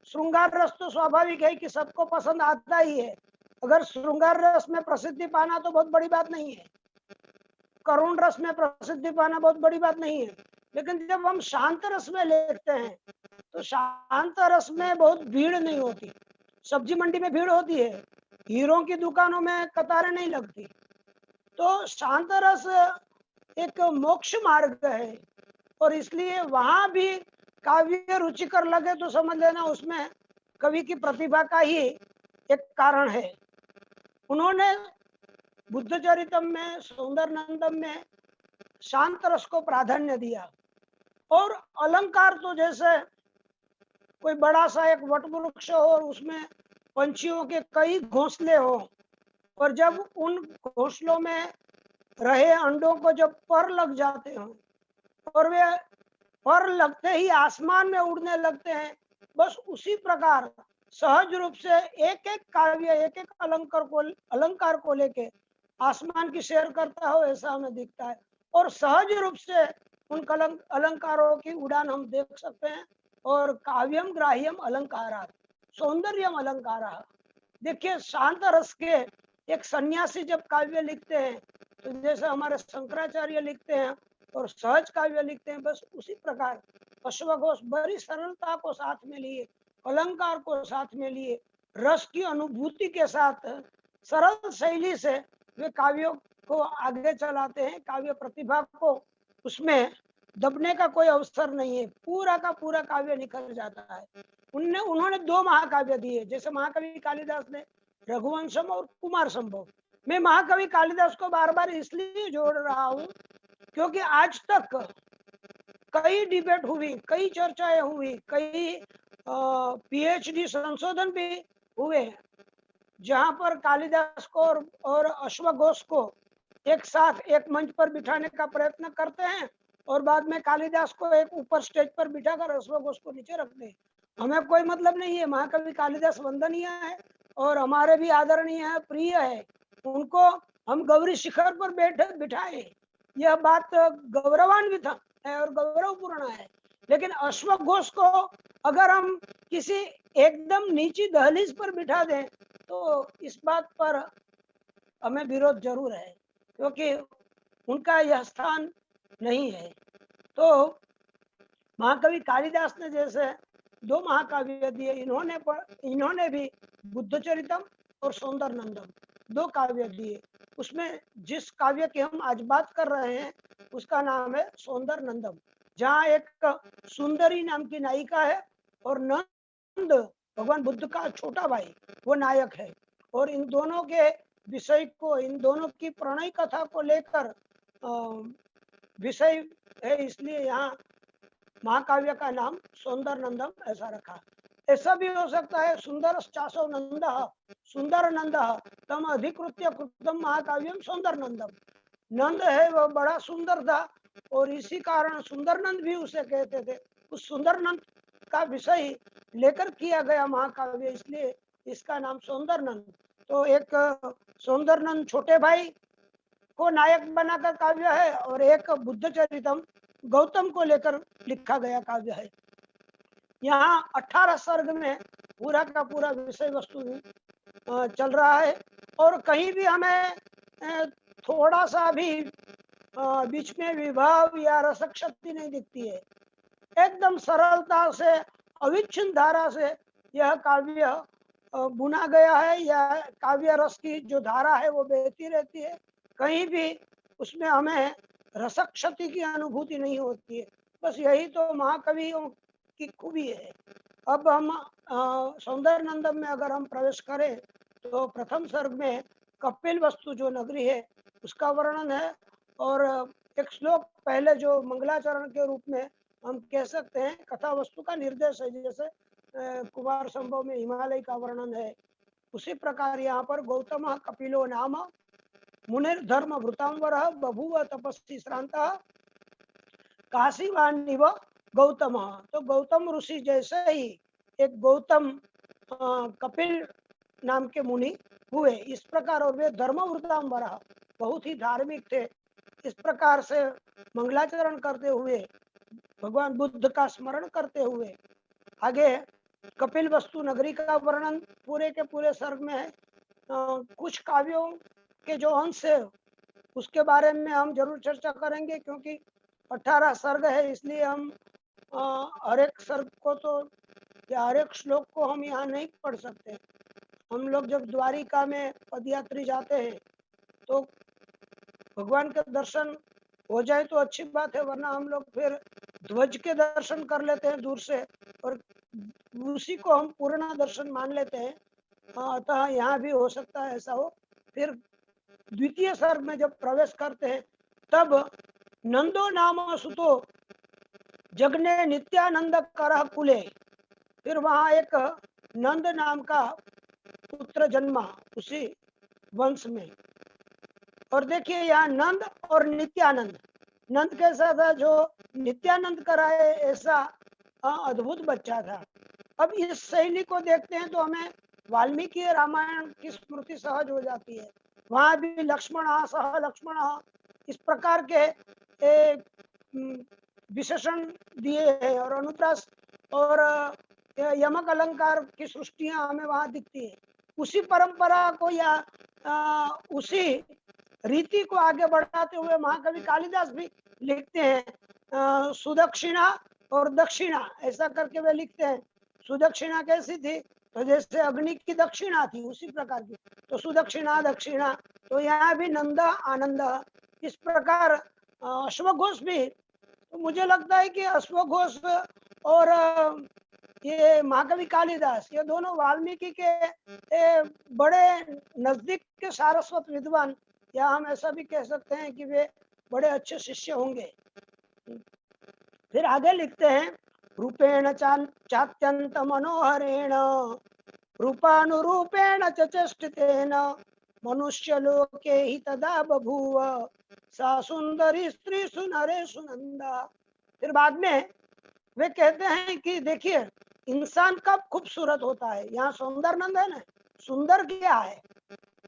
श्रृंगार रस तो स्वाभाविक है कि सबको पसंद आता ही है। अगर श्रृंगार रस में प्रसिद्धि पाना तो बहुत बड़ी बात नहीं है, करुण रस में प्रसिद्धि पाना बहुत बड़ी बात नहीं है। लेकिन जब हम शांत रस में लिखते हैं तो शांत रस में बहुत भीड़ नहीं होती। सब्जी मंडी में भीड़ होती है, हीरों की दुकानों में कतारें नहीं लगती। तो शांत रस एक मोक्ष मार्ग है और इसलिए वहां भी काव्य रुचिकर लगे तो समझ लेना उसमें कवि की प्रतिभा का ही एक कारण है। उन्होंने बुद्ध चरितम में, सुंदर नंदम में शांत रस को प्राधान्य दिया। और अलंकार तो जैसे कोई बड़ा सा एक वट वृक्ष हो और उसमें पंछियों के कई घोंसले हो और जब उन घोंसलों में रहे अंडों को जब पर लग जाते हैं और वे पर लगते ही आसमान में उड़ने लगते हैं, बस उसी प्रकार सहज रूप से एक एक काव्य, एक एक अलंकार को लेके आसमान की सैर करता हो ऐसा हमें दिखता है। और सहज रूप से उन अलंकारों की उड़ान हम देख सकते हैं। और काव्यम ग्राह्यम अलंकारा, सौंदर्यम अलंकारा। देखिए, शांत रस के एक सन्यासी जब काव्य लिखते हैं तो जैसे हमारे शंकराचार्य लिखते हैं और सहज काव्य लिखते हैं, बस उसी प्रकार अश्वघोष बड़ी सरलता को साथ में लिए, अलंकार को साथ में लिए, रस की अनुभूति के साथ सरल शैली से वे काव्यों को आगे चलाते हैं। काव्य प्रतिभा को उसमें दबने का कोई अवसर नहीं है, पूरा का पूरा काव्य निखर जाता है। उन्होंने दो महाकाव्य दिए, जैसे महाकवि कालिदास ने रघुवंशम और कुमार संभव। मैं महाकवि कालिदास को बार बार इसलिए जोड़ रहा हूँ क्योंकि आज तक कई डिबेट हुई, कई चर्चाएं हुई, कई पीएचडी संशोधन भी हुए जहां पर कालिदास को और अश्वघोष को एक साथ एक मंच पर बिठाने का प्रयत्न करते हैं और बाद में कालिदास को एक ऊपर स्टेज पर बिठाकर अश्वघोष को नीचे रखते हैं। हमें कोई मतलब नहीं है, महाकवि कालिदास वंदनीय है और हमारे भी आदरणीय है, प्रिय है। उनको हम गौरी शिखर पर बिठाए, यह बात गौरवान्वित है और गौरवपूर्ण है। लेकिन अश्वघोष को अगर हम किसी एकदम नीची दहलीज पर बिठा दें तो इस बात पर हमें विरोध जरूर है, क्योंकि उनका यह स्थान नहीं है। तो महाकवि कालिदास ने जैसे दो महाकाव्य दिए, इन्होंने भी बुद्ध चरितम और सौंदर नंदम दो काव्य दिए। उसमें जिस काव्य की हम आज बात कर रहे हैं उसका नाम है सौंदर नंदम, जहाँ एक सुंदरी नाम की नायिका है और नंद भगवान बुद्ध का छोटा भाई वो नायक है। और इन दोनों के विषय को, इन दोनों की प्रणय कथा को लेकर विषय है, इसलिए यहाँ महाकाव्य का नाम सौंदर नंदम ऐसा रखा। ऐसा भी हो सकता है सुंदर चासो नंद, सुंदर नंद तम अधिकृत्य कृतम महाकाव्यम सौंदर नंदम। नंद है वह बड़ा सुंदर था और इसी कारण सुंदर नंद भी उसे कहते थे। उस सुंदर नंद का विषय लेकर किया गया महाकाव्य, इसलिए इसका नाम सौंदर नंद। तो एक सौंदर नंद छोटे भाई को नायक बनाकर काव्य है और एक बुद्ध चरितम गौतम को लेकर लिखा गया काव्य है। यहाँ 18 सर्ग में पूरा का पूरा विषय वस्तु चल रहा है और कहीं भी हमें थोड़ा सा भी बीच में विभाव या रसक शक्ति नहीं दिखती है। एकदम सरलता से, अविच्छिन्न धारा से यह काव्य बुना गया है, या काव्य रस की जो धारा है वो बहती रहती है। कहीं भी उसमें हमें रसक क्षति की अनुभूति नहीं होती है। बस यही तो महाकवियों की खूबी है। अब हम सौंदर्य नंदम में अगर हम प्रवेश करें तो प्रथम सर्ग में कपिल वस्तु जो नगरी है उसका वर्णन है, और एक श्लोक पहले जो मंगलाचरण के रूप में हम कह सकते हैं कथा वस्तु का निर्देश है, जैसे कुमार संभव में हिमालय का वर्णन है, उसी प्रकार यहाँ पर गौतम कपिलो नाम मुनिर धर्म भृतांबर बभूव तपस्वी श्रांत काशीवानिव गौतम। तो गौतम ऋषि जैसे ही एक गौतम कपिल नाम के मुनि हुए, इस प्रकार, और वे धर्म वृतांबर बहुत ही धार्मिक थे। इस प्रकार से मंगलाचरण करते हुए, भगवान बुद्ध का स्मरण करते हुए आगे कपिल वस्तु नगरी का वर्णन पूरे के पूरे सर्ग में है। कुछ काव्यों के जो अंश है उसके बारे में हम जरूर चर्चा करेंगे, क्योंकि 18 सर्ग है, इसलिए हम हर एक सर्ग को तो या हर एक श्लोक को हम यहाँ नहीं पढ़ सकते। हम लोग जब द्वारिका में पदयात्री जाते हैं तो भगवान के दर्शन हो जाए तो अच्छी बात है, वरना हम लोग फिर ध्वज के दर्शन कर लेते हैं दूर से, और उसी को हम पूर्ण दर्शन मान लेते हैं। अतः यहाँ भी हो सकता है ऐसा हो। फिर द्वितीय सर्ग में जब प्रवेश करते हैं तब नंदो नाम सुतो जगने नित्यानंद करह कुले, फिर वहां एक नंद नाम का पुत्र जन्मा उसी वंश में। और देखिए यहाँ नंद और नित्यानंद, नंद कैसा था, जो नित्यानंद कराए ऐसा अद्भुत बच्चा था। अब इस शैली को देखते हैं तो हमें वाल्मीकि रामायण की स्मृति सहज हो जाती है। वहां भी लक्ष्मण सह लक्ष्मण इस प्रकार के विशेषण दिए हैं, और अनुप्रास और यमक अलंकार की सृष्टियां हमें वहां दिखती है। उसी परंपरा को या उसी रीति को आगे बढ़ाते हुए महाकवि कालिदास भी लिखते हैं सुदक्षिणा और दक्षिणा, ऐसा करके वे लिखते हैं। सुदक्षिणा कैसी थी, तो जैसे अग्नि की दक्षिणा थी उसी प्रकार की, तो सुदक्षिणा दक्षिणा। तो यहाँ भी नंद आनंद, इस प्रकार अश्वघोष भी। तो मुझे लगता है कि अश्वघोष और ये महाकवि कालिदास, ये दोनों वाल्मीकि के बड़े नजदीक के सारस्वत विद्वान, या हम ऐसा भी कह सकते हैं कि वे बड़े अच्छे शिष्य होंगे। फिर आगे लिखते हैं रूपेण चात्यंत मनोहरेण रूपानुरूपेण च चेष्टितेन मनुष्य लोके ही तदा बभूव सा सुंदरी स्त्री सुनरेषु नंदा। फिर बाद में वे कहते हैं कि देखिए इंसान कब खूबसूरत होता है, यहाँ सुंदर नंद है ना, सुंदर क्या है,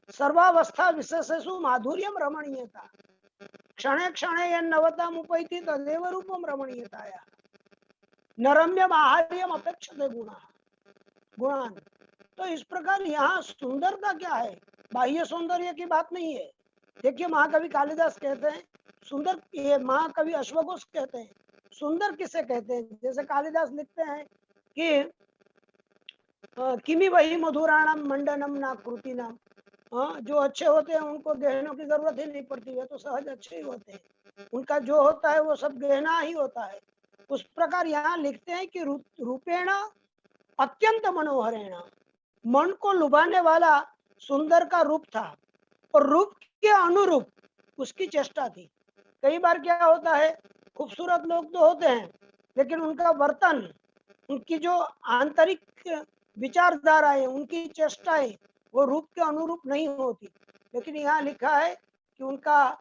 सर्वावस्था विशेषेषु माधुर्यम रमणीयता क्षणे क्षणे यन्नवताम उपैति तदेव रूपम रमणीयताया नरम्यम आहार्यम अपेक्षते गुणान। तो इस प्रकार यहाँ सुंदरता क्या है, बाह्य सौंदर्य की बात नहीं है। देखिए महाकवि कालिदास कहते हैं सुंदर, ये महाकवि अश्वघोष कहते हैं सुंदर किसे कहते हैं। जैसे कालिदास लिखते हैं कि किमि वही मधुराणम मंडनम नाकृतिनाम, जो अच्छे होते हैं उनको गहनों की जरूरत ही नहीं पड़ती, है तो सहज अच्छे ही होते हैं, उनका जो होता है वो सब गहना ही होता है। उस प्रकार यहाँ लिखते हैं कि रूपेण अत्यंत मनोहरेण, मन को लुभाने वाला सुंदर का रूप था, और रूप के अनुरूप उसकी चेष्टा थी। कई बार क्या होता है, खूबसूरत लोग तो होते हैं लेकिन उनका वर्तन, उनकी जो आंतरिक विचारधाराएं, उनकी चेष्टाएं वो रूप के अनुरूप नहीं होती। लेकिन यहाँ लिखा है कि उनका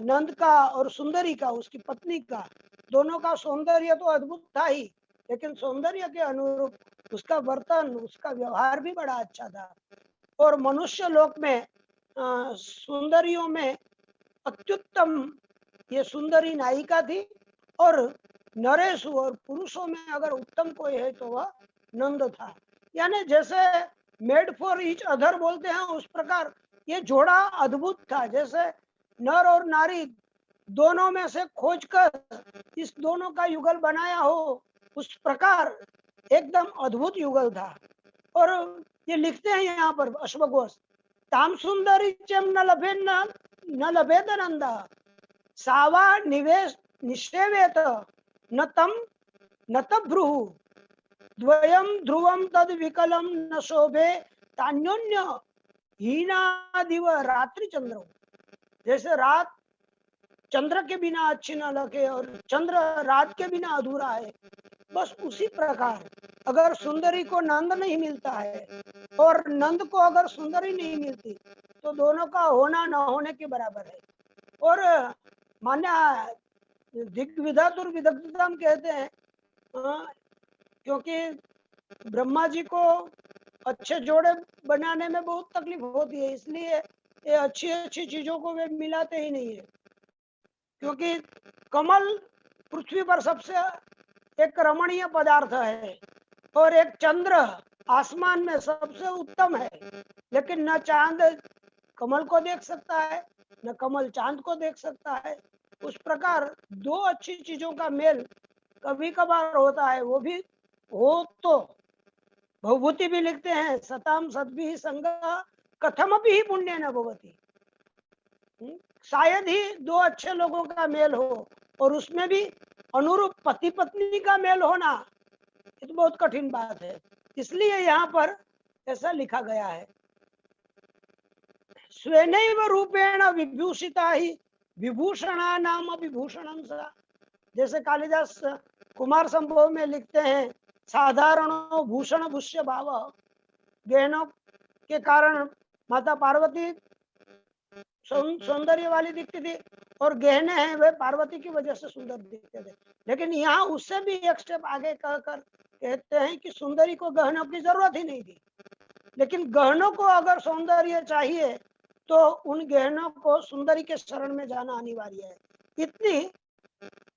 नंद का और सुंदरी का, उसकी पत्नी का, दोनों का सौंदर्य तो अद्भुत था ही, लेकिन सौंदर्य के अनुरूप उसका वर्तन, उसका व्यवहार भी बड़ा अच्छा था। और मनुष्य लोक में सुंदरियों में अत्युत्तम ये सुंदरी नायिका थी, और नरेशु और पुरुषों में अगर उत्तम कोई है तो वह नंद था। यानी जैसे मेड फॉर ईच अदर बोलते हैं, उस प्रकार ये जोड़ा अद्भुत था। जैसे नर और नारी दोनों में से खोजकर इस दोनों का युगल बनाया हो, उस प्रकार एकदम अद्भुत युगल था। और ये लिखते हैं यहाँ पर अश्वघोष, ताम सुंदरी चम न लभेत नंद सावा निवेश निषेवेत न तम न तभ्रुः द्वयम ध्रुवम तद विकलम न शोभे तान्योन्य हीना दिव रात्रि चंद्र, जैसे रात चंद्र के बिना अच्छी न लगे और चंद्र रात के बिना अधूरा है, बस उसी प्रकार अगर सुंदरी को नंद नहीं मिलता है और नंद को अगर सुंदरी नहीं मिलती तो दोनों का होना न होने के बराबर है। और मान्य दिग्विधातुर विदग्धतम कहते हैं, क्योंकि ब्रह्मा जी को अच्छे जोड़े बनाने में बहुत तकलीफ होती है, इसलिए ये अच्छी अच्छी चीजों को वे मिलाते ही नहीं है। क्योंकि कमल पृथ्वी पर सबसे एक रमणीय पदार्थ है और एक चंद्र आसमान में सबसे उत्तम है, लेकिन न चांद कमल को देख सकता है न कमल चांद को देख सकता है। उस प्रकार दो अच्छी चीजों का मेल कभी कभार होता है, वो भी हो तो भवभूति भी लिखते हैं, सताम सद्भिः संगा कथमपि ही पुण्य न भवति। शायद ही दो अच्छे लोगों का मेल हो और उसमें भी अनुरूप पति पत्नी का मेल होना, ये तो बहुत कठिन बात है। इसलिए यहाँ पर ऐसा लिखा गया है, स्वेनैव रूपेण विभूषिता ही विभूषणा नाम विभूषणं सा। जैसे कालिदास कुमार संभव में लिखते हैं, साधारणो भूषण भूष्य भाव, गहनों के कारण माता पार्वती सौंदर्य वाली दिखती थी और गहने हैं वे पार्वती की वजह से सुंदर दिखते थे। लेकिन यहाँ उससे भी एक स्टेप आगे कहकर कहते हैं कि सुंदरी को गहनों की जरूरत ही नहीं थी, लेकिन गहनों को अगर सौंदर्य चाहिए तो उन गहनों को सुंदरी के शरण में जाना अनिवार्य है। इतनी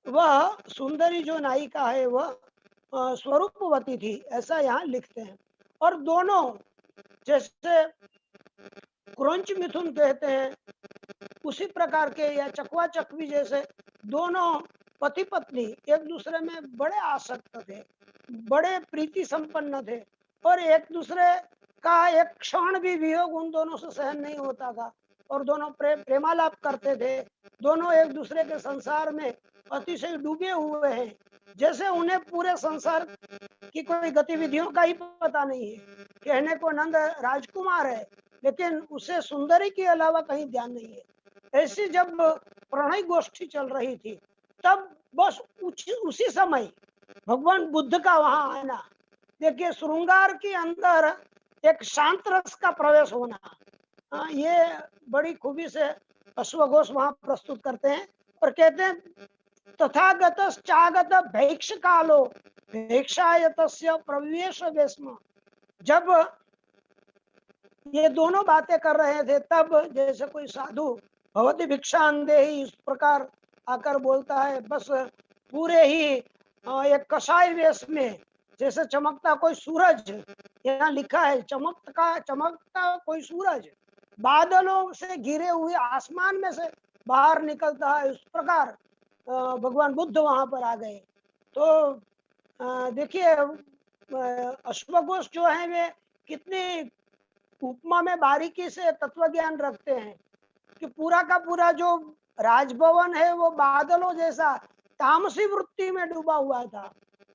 वह सुंदरी जो नायिका है वह स्वरूपवती थी, ऐसा यहाँ लिखते हैं। और दोनों जैसे क्रंच मिथुन कहते हैं उसी प्रकार के, या चकवा चकवी जैसे दोनों पति पत्नी एक दूसरे में बड़े आसक्त थे, बड़े प्रीति संपन्न थे और एक दूसरे का एक क्षण भी वियोग उन दोनों से सहन नहीं होता था और दोनों प्रेमालाप करते थे। दोनों एक दूसरे के संसार में अतिशय डूबे हुए हैं, जैसे उन्हें पूरे संसार की कोई गतिविधियों का ही पता नहीं है। कहने को नंद राजकुमार है लेकिन उसे सुंदरी के अलावा कहीं ध्यान नहीं है। ऐसी जब प्रणय गोष्ठी चल रही थी तब बस उसी समय भगवान बुद्ध का वहां आना, देखिए श्रृंगार के अंदर एक शांत रस का प्रवेश होना, ये बड़ी खूबी से अश्वघोष वहां प्रस्तुत करते हैं और कहते हैं, तथागत चागत भैक्ष कालो भैक्षायतस्य प्रवेश वेश्म। जब ये दोनों बातें कर रहे थे तब जैसे कोई साधु भवती भिक्षां देहि इस प्रकार आकर बोलता है, बस पूरे ही एक कसाई वेश में जैसे चमकता कोई सूरज, यहाँ लिखा है चमकता कोई सूरज बादलों से घिरे हुए आसमान में से बाहर निकलता है, उस प्रकार भगवान बुद्ध वहां पर आ गए। तो देखिए अश्वघोष जो है वे कितनी उपमा में बारीकी से तत्व ज्ञान रखते हैं कि पूरा का पूरा जो राजभवन है वो बादलों जैसा तामसी वृत्ति में डूबा हुआ था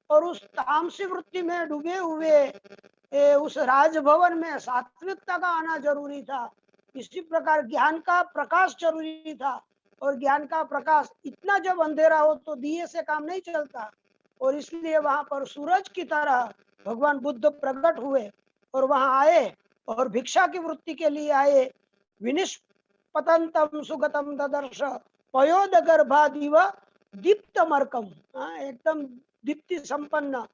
और उस तामसी वृत्ति में डूबे हुए उस राजभवन में सात्विकता का आना जरूरी था। इसी प्रकार ज्ञान का प्रकाश जरूरी था और ज्ञान का प्रकाश इतना जब अंधेरा हो तो दिए से काम नहीं चलता और इसलिए वहां पर सूरज की तरह भगवान बुद्ध प्रकट हुए और वहां आए और भिक्षा की वृत्ति के लिए आए। विनिष्पतंतम सुगतम ददर्श पयोद गर्भादिव दीप्तमर्कम, एकदम दीप्ति संपन्न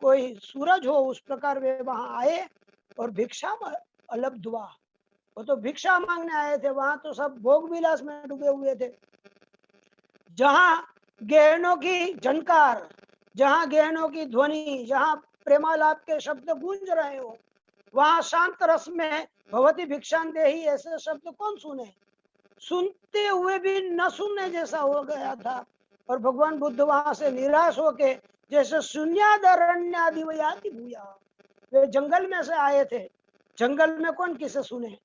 कोई सूरज हो उस प्रकार वे वहां आए और भिक्षा में अलब्ध हुआ। वो तो भिक्षा मांगने आए थे, वहां तो सब भोग विलास में डूबे हुए थे। जहां गहनों की झनकार, जहां गहनों की ध्वनि, जहां प्रेमालाप के शब्द गूंज रहे हो, वहां शांत रस में भवती भिक्षां देहि ऐसे शब्द कौन सुने। सुनते हुए भी न सुनने जैसा हो गया था और भगवान बुद्ध वहां से निराश होके जैसे शून्यादरण्यादिवयाति भूया, वे जंगल में से आए थे, जंगल में कौन किसे सुने,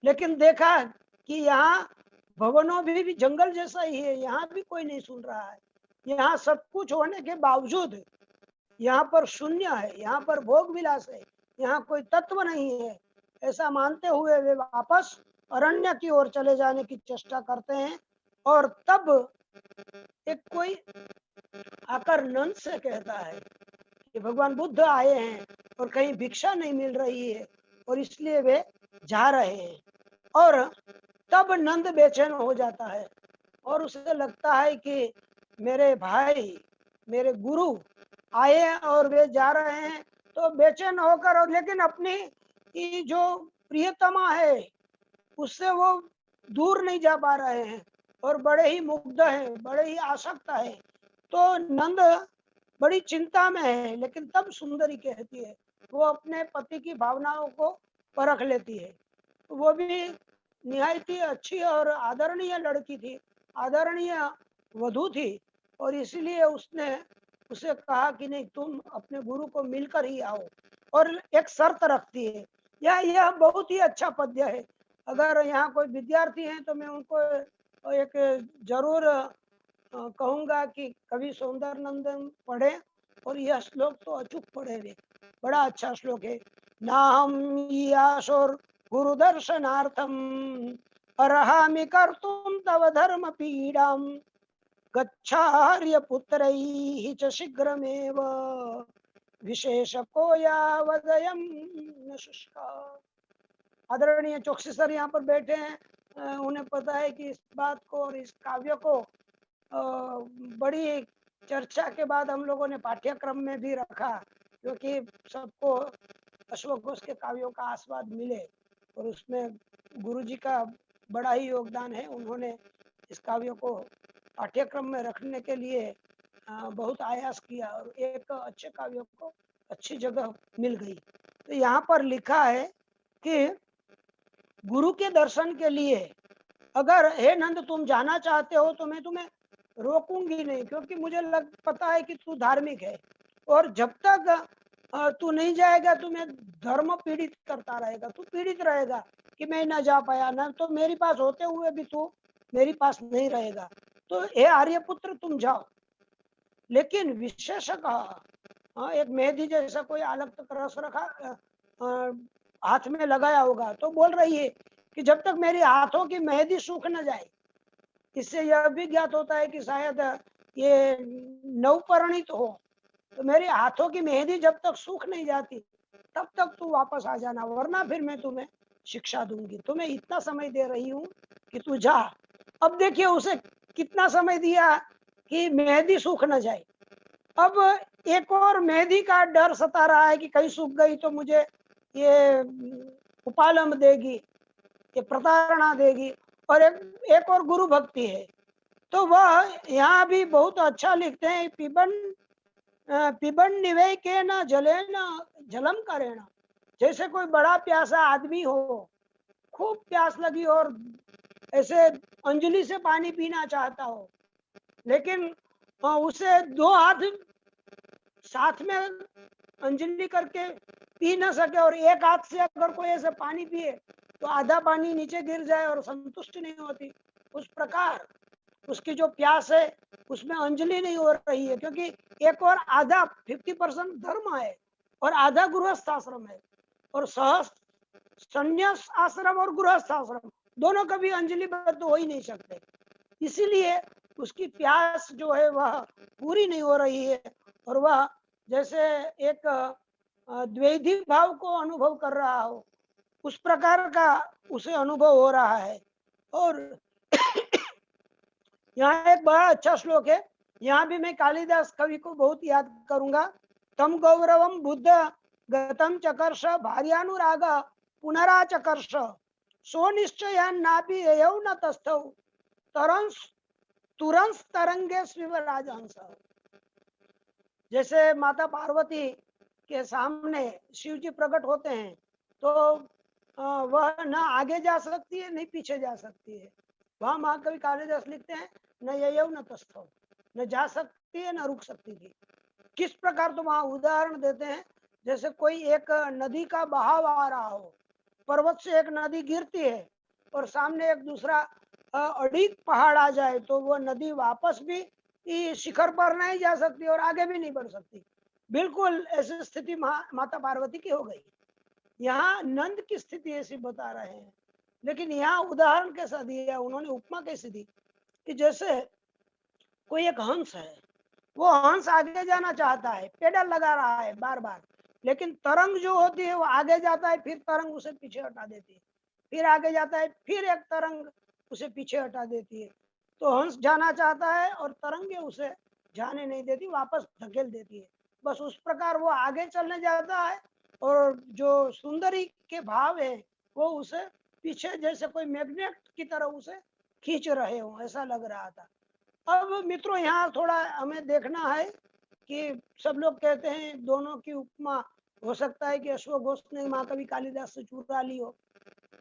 लेकिन देखा कि यहाँ भवनों भी जंगल जैसा ही है, यहाँ भी कोई नहीं सुन रहा है। यहाँ सब कुछ होने के बावजूद यहाँ पर शून्य है, यहाँ पर भोग विलास है, यहाँ कोई तत्व नहीं है, ऐसा मानते हुए वे वापस अरण्य की ओर चले जाने की चेष्टा करते हैं। और तब एक कोई आकर नंद से कहता है कि भगवान बुद्ध आए हैं और कहीं भिक्षा नहीं मिल रही है और इसलिए वे जा रहे हैं। और तब नंद बेचैन हो जाता है और उसे लगता है कि मेरे भाई, मेरे गुरु आए हैं और वे जा रहे हैं, तो बेचैन होकर, और लेकिन अपनी ये जो प्रियतमा है उससे वो दूर नहीं जा पा रहे हैं और बड़े ही मुग्ध हैं, बड़े ही आसक्त है। तो नंद बड़ी चिंता में है, लेकिन तब सुंदरी कहती है, वो अपने पति की भावनाओं को परख लेती है। वो भी निहायत ही अच्छी और आदरणीय लड़की थी, आदरणीय वधू थी, और इसलिए उसने उसे कहा कि नहीं, तुम अपने गुरु को मिलकर ही आओ, और एक शर्त रखती है। यह बहुत ही अच्छा पद्य है। अगर यहाँ कोई विद्यार्थी हैं तो मैं उनको एक जरूर कहूँगा कि कवि सौंदर्य नंदन पढ़े, और यह श्लोक तो अचूक पढ़े वे, बड़ा अच्छा श्लोक है। नाहम याशोर गुरु दर्शनार्थम अर्हामि कर्तुम तव धर्म पीड़ाम गच्छार्य पुत्रैः च शीघ्रमेव विशेषको यावदयं न शुष्का। आदरणीय चौकसी सर यहाँ पर बैठे हैं, उन्हें पता है कि इस बात को और इस काव्य को बड़ी चर्चा के बाद हम लोगों ने पाठ्यक्रम में भी रखा, क्योंकि सबको अश्वक घोष के काव्यों का आस्वाद मिले, और उसमें गुरुजी का बड़ा ही योगदान है। उन्होंने इस काव्य को पाठ्यक्रम में रखने के लिए बहुत आयास किया और एक अच्छे काव्य को अच्छी जगह मिल गई। तो यहाँ पर लिखा है कि गुरु के दर्शन के लिए अगर हे नंद तुम जाना चाहते हो तो मैं तुम्हें रोकूंगी नहीं, क्योंकि मुझे पता है कि तू धार्मिक है, और जब तक तू नहीं जाएगा तुम्हें धर्म पीड़ित करता रहेगा, तू पीड़ित रहेगा कि मैं न जा पाया, न तो मेरे पास होते हुए भी तू मेरे पास नहीं रहेगा। तो हे आर्यपुत्र तुम जाओ, लेकिन विशेष कहा, एक मेहंदी जैसा कोई अलग तक रस रखा हाथ में लगाया होगा, तो बोल रही है कि जब तक मेरे हाथों की मेहंदी सूख न जाए। इससे यह भी ज्ञात होता है कि शायद ये नवपरिणीत हो, तो मेरे हाथों की मेहंदी जब तक सूख नहीं जाती तब तक तू वापस आ जाना, वरना फिर मैं तुम्हें शिक्षा दूंगी। तुम्हें इतना समय दे रही हूँ कि तू जा। अब देखिए उसे कितना समय दिया कि मेहंदी सूख न जाए। अब एक और मेहंदी का डर सता रहा है कि कहीं सूख गई तो मुझे ये उपालम देगी, ये प्रताड़ना देगी। और एक और गुरु भक्ति है, तो वह यहाँ भी बहुत अच्छा लिखते हैं, पिबन निवे के न जले न जलम करे न। जैसे कोई बड़ा प्यासा आदमी हो, खूब प्यास लगी और ऐसे अंजलि से पानी पीना चाहता हो, लेकिन उसे दो हाथ साथ में अंजलि करके पी न सके, और एक हाथ से अगर कोई ऐसे पानी पिए तो आधा पानी नीचे गिर जाए और संतुष्टि नहीं होती, उस प्रकार उसकी जो प्यास है उसमें अंजलि नहीं हो रही है, क्योंकि एक और आधा 50% धर्म है और आधा गृहस्थ आश्रम है, और संन्यास आश्रम और गृहस्थ आश्रम दोनों कभी अंजलिबद्ध हो ही नहीं सकते। इसीलिए उसकी प्यास जो है वह पूरी नहीं हो रही है, और वह जैसे एक द्वैधी भाव को अनुभव कर रहा हो, उस प्रकार का उसे अनुभव हो रहा है। और यहाँ एक बड़ा अच्छा श्लोक है, यहाँ भी मैं कालिदास कवि को बहुत याद करूंगा। तम गौरवम बुद्ध गतम चकर्ष भार्यानुराग पुनराचकर्ष सो निश्चय नाभि ययौ न तस्थौ तुरंस तरंगे स्विव राजहंस। जैसे माता पार्वती के सामने शिव जी प्रकट होते हैं तो वह न आगे जा सकती है नहीं पीछे जा सकती है। वहाँ महाकवि कालिदास लिखते हैं न ययौ न तस्थौ, न जा सकती है न रुक सकती थी। किस प्रकार, तो वहाँ उदाहरण देते हैं, जैसे कोई एक नदी का बहाव आ रहा हो, पर्वत से एक नदी गिरती है और सामने एक दूसरा अड़ीक पहाड़ आ जाए तो वो नदी वापस भी शिखर पर नहीं जा सकती और आगे भी नहीं बढ़ सकती। बिल्कुल ऐसी स्थिति माता पार्वती की हो गई। यहाँ नंद की स्थिति ऐसी बता रहे हैं, लेकिन यहाँ उदाहरण कैसा दिया उन्होंने, उपमा कैसी दी कि जैसे कोई एक हंस है, वो हंस आगे जाना चाहता है, पेडल लगा रहा है बार बार, लेकिन तरंग जो होती है वो आगे जाता है, फिर तरंग उसे पीछे हटा देती है, फिर आगे जाता है, फिर एक तरंग उसे पीछे हटा देती है। तो हंस जाना चाहता है और तरंगे उसे जाने नहीं देती, वापस धकेल देती है। बस उस प्रकार वो आगे चलने जाता है और जो सुंदरी के भाव है वो उसे पीछे जैसे कोई मैग्नेट की तरह उसे खींच रहे हो, ऐसा लग रहा था। अब मित्रों यहाँ थोड़ा हमें देखना है कि सब लोग कहते हैं दोनों की उपमा हो सकता है कि अश्वघोष ने महाकवि कालिदास से चुरा ली हो,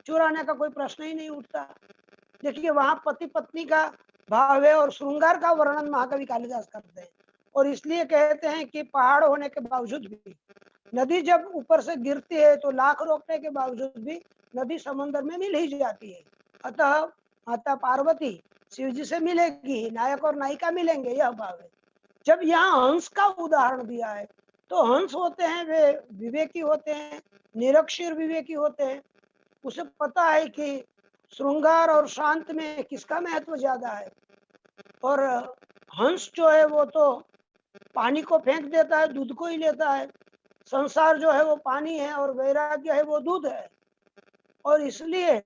चुराने का कोई प्रश्न ही नहीं उठता। देखिए वहां पति पत्नी का भाव है और श्रृंगार का वर्णन महाकवि कालिदास करते हैं, और इसलिए कहते हैं कि पहाड़ होने के बावजूद भी नदी जब ऊपर से गिरती है तो लाख रोकने के बावजूद भी नदी समुद्र में मिल ही जाती है। अतः माता पार्वती शिव जी से मिलेगी, नायक और नायिका मिलेंगे, यह भाव है। जब यहाँ हंस का उदाहरण दिया है तो हंस होते हैं वे विवेकी होते हैं, निरक्षर विवेकी होते हैं। उसे पता है कि श्रृंगार और शांत में किसका महत्व ज्यादा है, और हंस जो है वो तो पानी को फेंक देता है, दूध को ही लेता है। संसार जो है वो पानी है और वैराग्य है वो दूध है, और इसलिए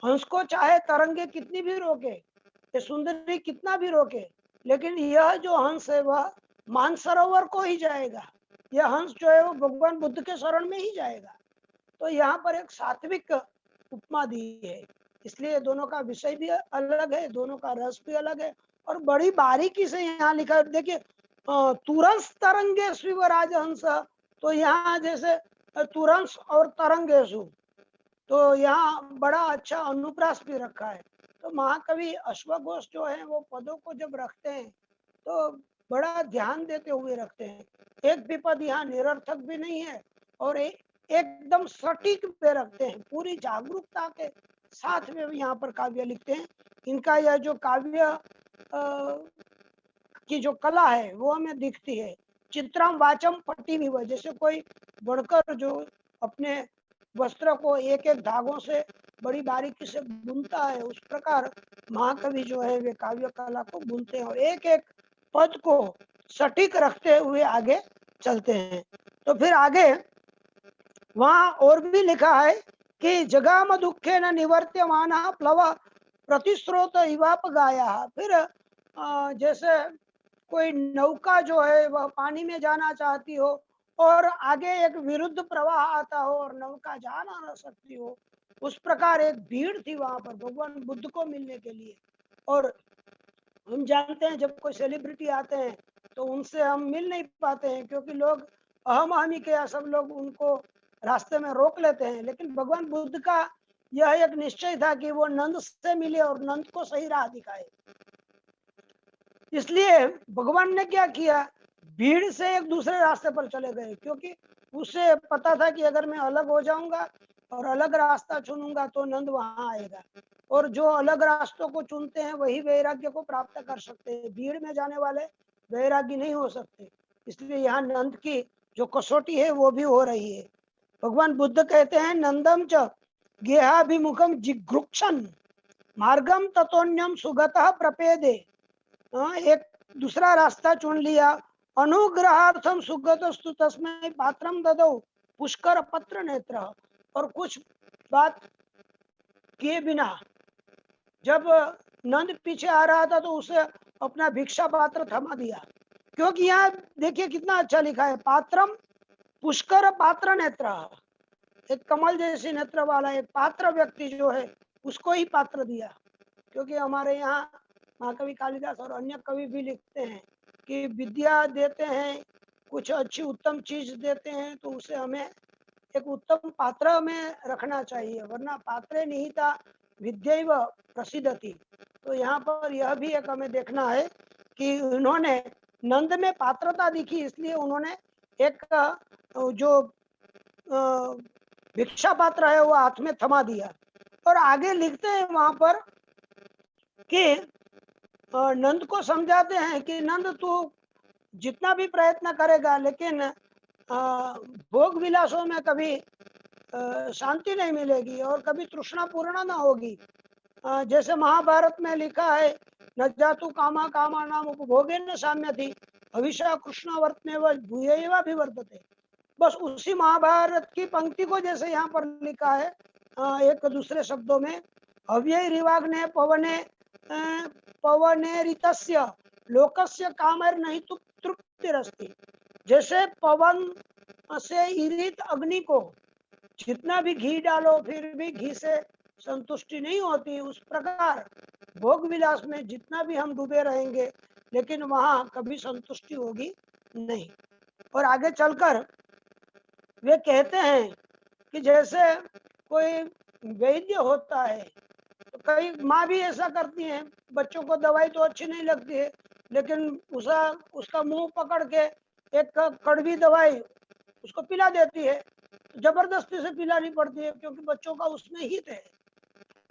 हंस को चाहे तरंगे कितनी भी रोके, ये सुंदरी कितना भी रोके, लेकिन यह जो हंस है वह मानसरोवर को ही जाएगा। यह हंस जो है वो भगवान बुद्ध के शरण में ही जाएगा। तो यहाँ पर एक सात्विक उपमा दी है, इसलिए दोनों का विषय भी अलग है, दोनों का रस भी अलग है, और बड़ी बारीकी से यहाँ लिखा है। देखिए तुरंस तरंगे स्विव राजहंस, तो यहाँ जैसे तुरंस और तरंगेशु, तो यहाँ बड़ा अच्छा अनुप्रास भी रखा है। तो महाकवि अश्वघोष जो है वो पदों को जब रखते हैं तो बड़ा ध्यान देते हुए रखते हैं। एक भी पद यहाँ निरर्थक भी नहीं है और एकदम सटीक पे रखते हैं, पूरी जागरूकता के साथ में यहाँ पर काव्य लिखते हैं। इनका यह जो काव्य की जो कला है वो हमें दिखती है। चित्रम वाचम पट्टी विव, जैसे कोई बुनकर जो अपने वस्त्र को एक एक धागों से बड़ी बारीकी से बुनता है, उस प्रकार महाकवि जो है वे काव्य कला को बुनते हैं और एक एक पद को सटीक रखते हुए आगे चलते हैं। तो फिर आगे वहां और भी लिखा है कि जगाम दुखे न निवर्त्यमान प्लव प्रतिस्रोत इवाप गाया। फिर जैसे कोई नौका जो है वह पानी में जाना चाहती हो और आगे एक विरुद्ध प्रवाह आता हो और नौका जा ना सकती हो, उस प्रकार एक भीड़ थी वहां पर भगवान बुद्ध को मिलने के लिए। और हम जानते हैं जब कोई सेलिब्रिटी आते हैं तो उनसे हम मिल नहीं पाते हैं, क्योंकि लोग अहम अहमी के सब लोग उनको रास्ते में रोक लेते हैं। लेकिन भगवान बुद्ध का यह एक निश्चय था कि वो नंद से मिले और नंद को सही राह दिखाए। इसलिए भगवान ने क्या किया, भीड़ से एक दूसरे रास्ते पर चले गए, क्योंकि उसे पता था कि अगर मैं अलग हो जाऊंगा और अलग रास्ता चुनूंगा तो नंद वहां आएगा, और जो अलग रास्तों को चुनते हैं वही वैराग्य को प्राप्त कर सकते हैं, भीड़ में जाने वाले वैरागी नहीं हो सकते। इसलिए यहाँ नंद की जो कसौटी है वो भी हो रही है। भगवान बुद्ध कहते हैं नंदम च गेहाभिमुखम जिघृक्षन मार्गम ततोन्यम सुगतः प्रपेदे। एक दूसरा रास्ता चुन लिया, अनुग्रहार्थम सुगतस्तु तस्मै पात्रम ददौ पुष्कर पत्र नेत्र। और कुछ बात किए बिना जब नंद पीछे आ रहा था तो उसे अपना भिक्षा पात्र थमा दिया, क्योंकि यहाँ देखिए कितना अच्छा लिखा है, पात्रम पुष्कर पात्र नेत्र। एक कमल जैसी नेत्र वाला एक पात्र व्यक्ति जो है उसको ही पात्र दिया, क्योंकि हमारे यहाँ महाकवि कालिदास और अन्य कवि भी लिखते हैं कि विद्या देते हैं, कुछ अच्छी उत्तम चीज देते हैं तो उसे हमें एक उत्तम पात्र में रखना चाहिए, वरना पात्रे निहिता विद्यैव प्रसिद्धति। तो यहाँ पर यह भी एक हमें देखना है कि उन्होंने नंद में पात्रता दिखी, इसलिए उन्होंने एक जो भिक्षा पात्र है वो हाथ में थमा दिया। और आगे लिखते हैं वहां पर कि नंद को समझाते हैं कि नंद तू जितना भी प्रयत्न करेगा लेकिन भोग विलासों में कभी शांति नहीं मिलेगी और कभी तृष्णा पूर्ण ना होगी। जैसे महाभारत में लिखा है, न जातु कामा कामा नाम उपभोगे न साम्यति हविषा कृष्ण वर्तने व भूयैवाभिवर्धते। बस उसी महाभारत की पंक्ति को जैसे यहाँ पर लिखा है एक दूसरे शब्दों में, हव्यै रिवाग्ने पवने ऋतस्य लोकस्य कामर नहीं तो तृप्तिरस्ति। जैसे पवन से ईरित अग्नि को जितना भी घी डालो फिर भी घी से संतुष्टि नहीं होती, उस प्रकार भोग विलास में जितना भी हम डूबे रहेंगे लेकिन वहां कभी संतुष्टि होगी नहीं। और आगे चलकर वे कहते हैं कि जैसे कोई वैद्य होता है तो कई माँ भी ऐसा करती हैं, बच्चों को दवाई तो अच्छी नहीं लगती है लेकिन उसका मुंह पकड़ के एक कड़वी दवाई उसको पिला देती है, जबरदस्ती से पिलानी पड़ती है क्योंकि बच्चों का उसमें हित है।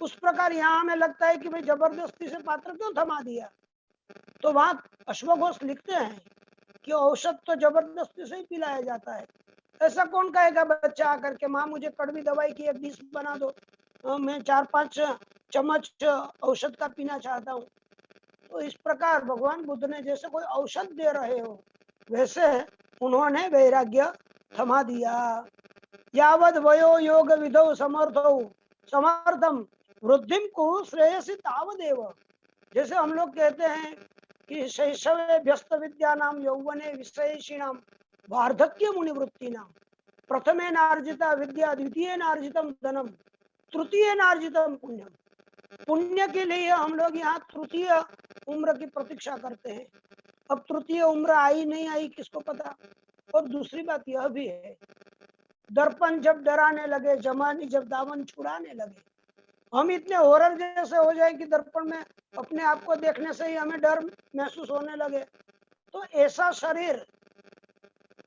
उस प्रकार यहाँ हमें लगता है कि भाई जबरदस्ती से पात्र क्यों थमा दिया, तो वहाँ अश्वघोष लिखते हैं कि औषध तो जबरदस्ती से ही पिलाया जाता है। ऐसा कौन कहेगा बच्चा आकर के माँ मुझे कड़वी दवाई की एक डिश बना दो, मैं 4-5 चम्मच औषध का पीना चाहता हूँ। तो इस प्रकार भगवान बुद्ध ने जैसे कोई औषध दे रहे हो वैसे उन्होंने वैराग्य थमा दिया। यावद वयो योग विधौ समर्थम वृद्धिम कुरु श्रेयसी तावदेव। जैसे हम लोग कहते हैं कि शैशवे व्यस्त विद्या नाम यौवने विषयिणाम वार्धक्य मुनिवृत्ति नाम प्रथमे नार्जिता विद्या द्वितीय नार्जितम धनम तृतीय नार्जितम पुण्यम। पुण्य के लिए हम लोग यहाँ तृतीय उम्र की प्रतीक्षा करते हैं। अब तृतीय उम्र आई नहीं आई किसको पता। और दूसरी बात यह भी है, दर्पण जब डराने लगे, जमानी जब दामन छुड़ाने लगे, हम इतने होरर जैसे हो जाए कि दर्पण में अपने आप को देखने से ही हमें डर महसूस होने लगे, तो ऐसा शरीर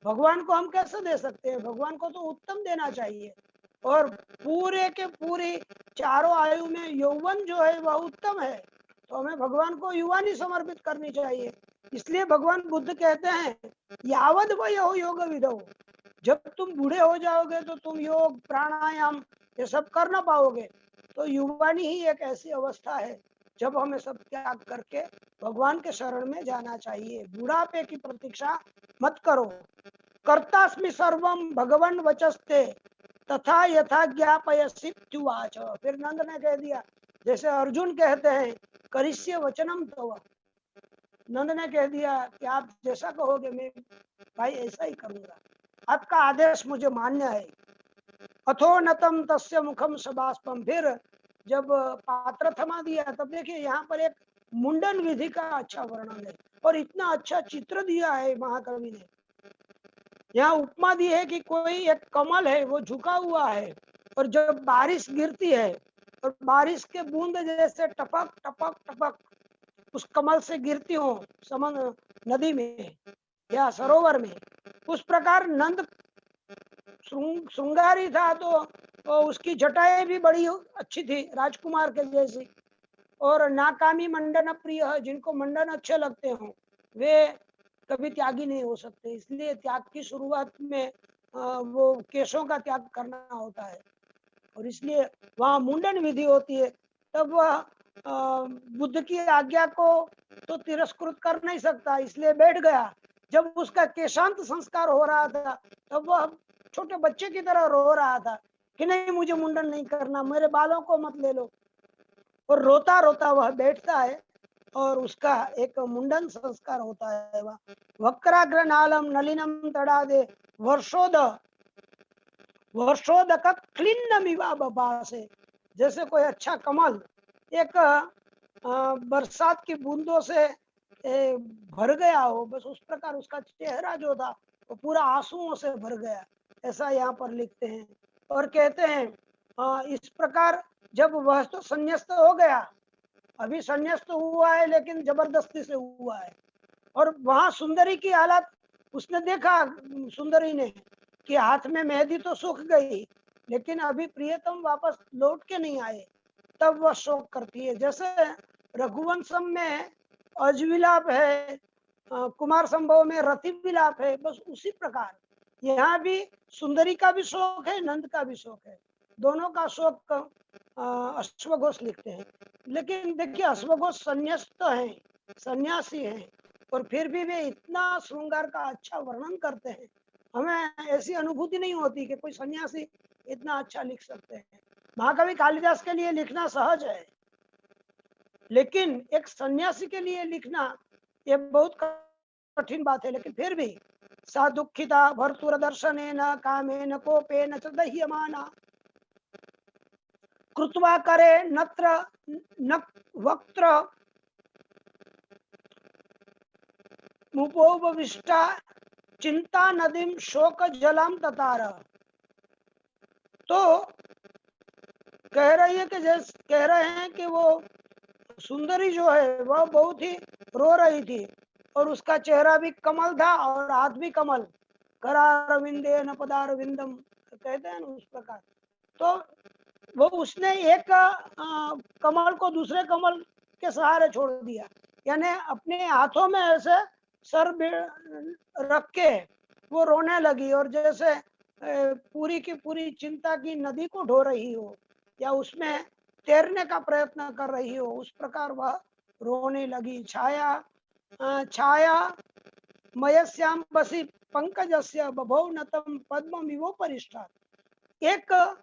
भगवान को हम कैसे दे सकते हैं। भगवान को तो उत्तम देना चाहिए और पूरे के पूरी चारों आयु में यौवन जो है वह उत्तम है, तो हमें भगवान को युवानी समर्पित करनी चाहिए। इसलिए भगवान बुद्ध कहते हैं यावद वयो योग विधौ, जब तुम बूढ़े हो जाओगे तो तुम योग प्राणायाम ये सब कर ना पाओगे। तो युवानी ही एक ऐसी अवस्था है जब हमें सब त्याग करके भगवान के शरण में जाना चाहिए। बुढ़ापे की प्रतीक्षा मत करो। कर्तास्मि सर्वम भगवन वचस्ते तथा यथा ज्ञापयसि त्युवाच। फिर नंद ने कह दिया, जैसे अर्जुन कहते हैं करिष्ये वचनम तव, नंद ने कह दिया कि आप जैसा कहोगे मैं भाई ऐसा ही करूंगा, आपका आदेश मुझे मान्य है। अथो नतम तस्य मुखम सबाष्पम। फिर जब पात्र थमा दिया तब देखिए यहाँ पर एक मुंडन विधि का अच्छा वर्णन है और इतना अच्छा चित्र दिया है महाकवि ने। यहाँ उपमा दी है कि कोई एक कमल है वो झुका हुआ है और जब बारिश गिरती है और बारिश के बूंद जैसे टपक टपक टपक उस कमल से गिरती हो समुद्र नदी में या सरोवर में, उस प्रकार नंद श्रृंगारी था तो उसकी जटाएं भी बड़ी अच्छी थी राजकुमार के जैसी। और नाकामी मंडन प्रिय, जिनको मंडन अच्छे लगते हो वे कभी त्यागी नहीं हो सकते। इसलिए त्याग की शुरुआत में वो केशों का त्याग करना होता है और इसलिए वहाँ मुंडन विधि होती है। तब वह बुद्ध की आज्ञा को तो तिरस्कृत कर नहीं सकता, इसलिए बैठ गया। जब उसका केशांत संस्कार हो रहा था तब वह छोटे बच्चे की तरह रो रहा था कि नहीं मुझे मुंडन नहीं करना, मेरे बालों को मत ले लो। और रोता रोता वह बैठता है और उसका एक मुंडन संस्कार होता है। वह वक्राग्र नालम नलिनम तड़ादे वर्षोदक क्लिन्न मिवा बबासे। जैसे कोई अच्छा कमल एक बरसात की बूंदों से भर गया हो, बस उस प्रकार उसका चेहरा जो था वो पूरा आंसुओं से भर गया, ऐसा यहाँ पर लिखते हैं। और कहते हैं इस प्रकार जब वह तो संन्यास्त हो गया, अभी संन्यास्त हुआ है लेकिन जबरदस्ती से हुआ है, और वहां सुंदरी की हालत उसने देखा, सुंदरी ने कि हाथ में मेहंदी तो सूख गई लेकिन अभी प्रियतम वापस लौट के नहीं आए, तब वह शोक करती है। जैसे रघुवंशम में अज विलाप है, कुमार संभव में रति विलाप है, बस उसी प्रकार यहाँ भी सुंदरी का भी शौक है, नंद का भी शौक है, दोनों का शौक अश्वघोष लिखते हैं। लेकिन देखिए अश्वघोष संन्यास्त है, सन्यासी है, और फिर भी वे इतना श्रृंगार का अच्छा वर्णन करते हैं। हमें ऐसी अनुभूति नहीं होती कि कोई सन्यासी इतना अच्छा लिख सकते हैं। महाकवि कालिदास के लिए लिखना सहज है, लेकिन एक सन्यासी के लिए लिखना ये बहुत कठिन बात है। लेकिन फिर भी सा दुखिता भर्तुर दर्शनेन कामेन कोपेन च दह्यमाना कृत्वा करे नत्र न वक्त्र मुपोपविष्टा चिंता नदीम शोक जलाम ततार। तो कह रही है कि जैसे कह रहे हैं कि वो सुंदरी जो है वह बहुत ही रो रही थी, और उसका चेहरा भी कमल था और हाथ भी कमल, करारविंदे न पदारविंदम कहते हैं ना, उस प्रकार। तो वो उसने एक कमल को दूसरे कमल के सहारे छोड़ दिया, यानी अपने हाथों में ऐसे सर रख के वो रोने लगी, और जैसे पूरी की पूरी चिंता की नदी को ढो रही हो या उसमें तैरने का प्रयत्न कर रही हो, उस प्रकार वह रोने लगी। छाया मयस्याम बसी पंकजस्य बभौ नतम पद्म विवो परिष्ठा। एक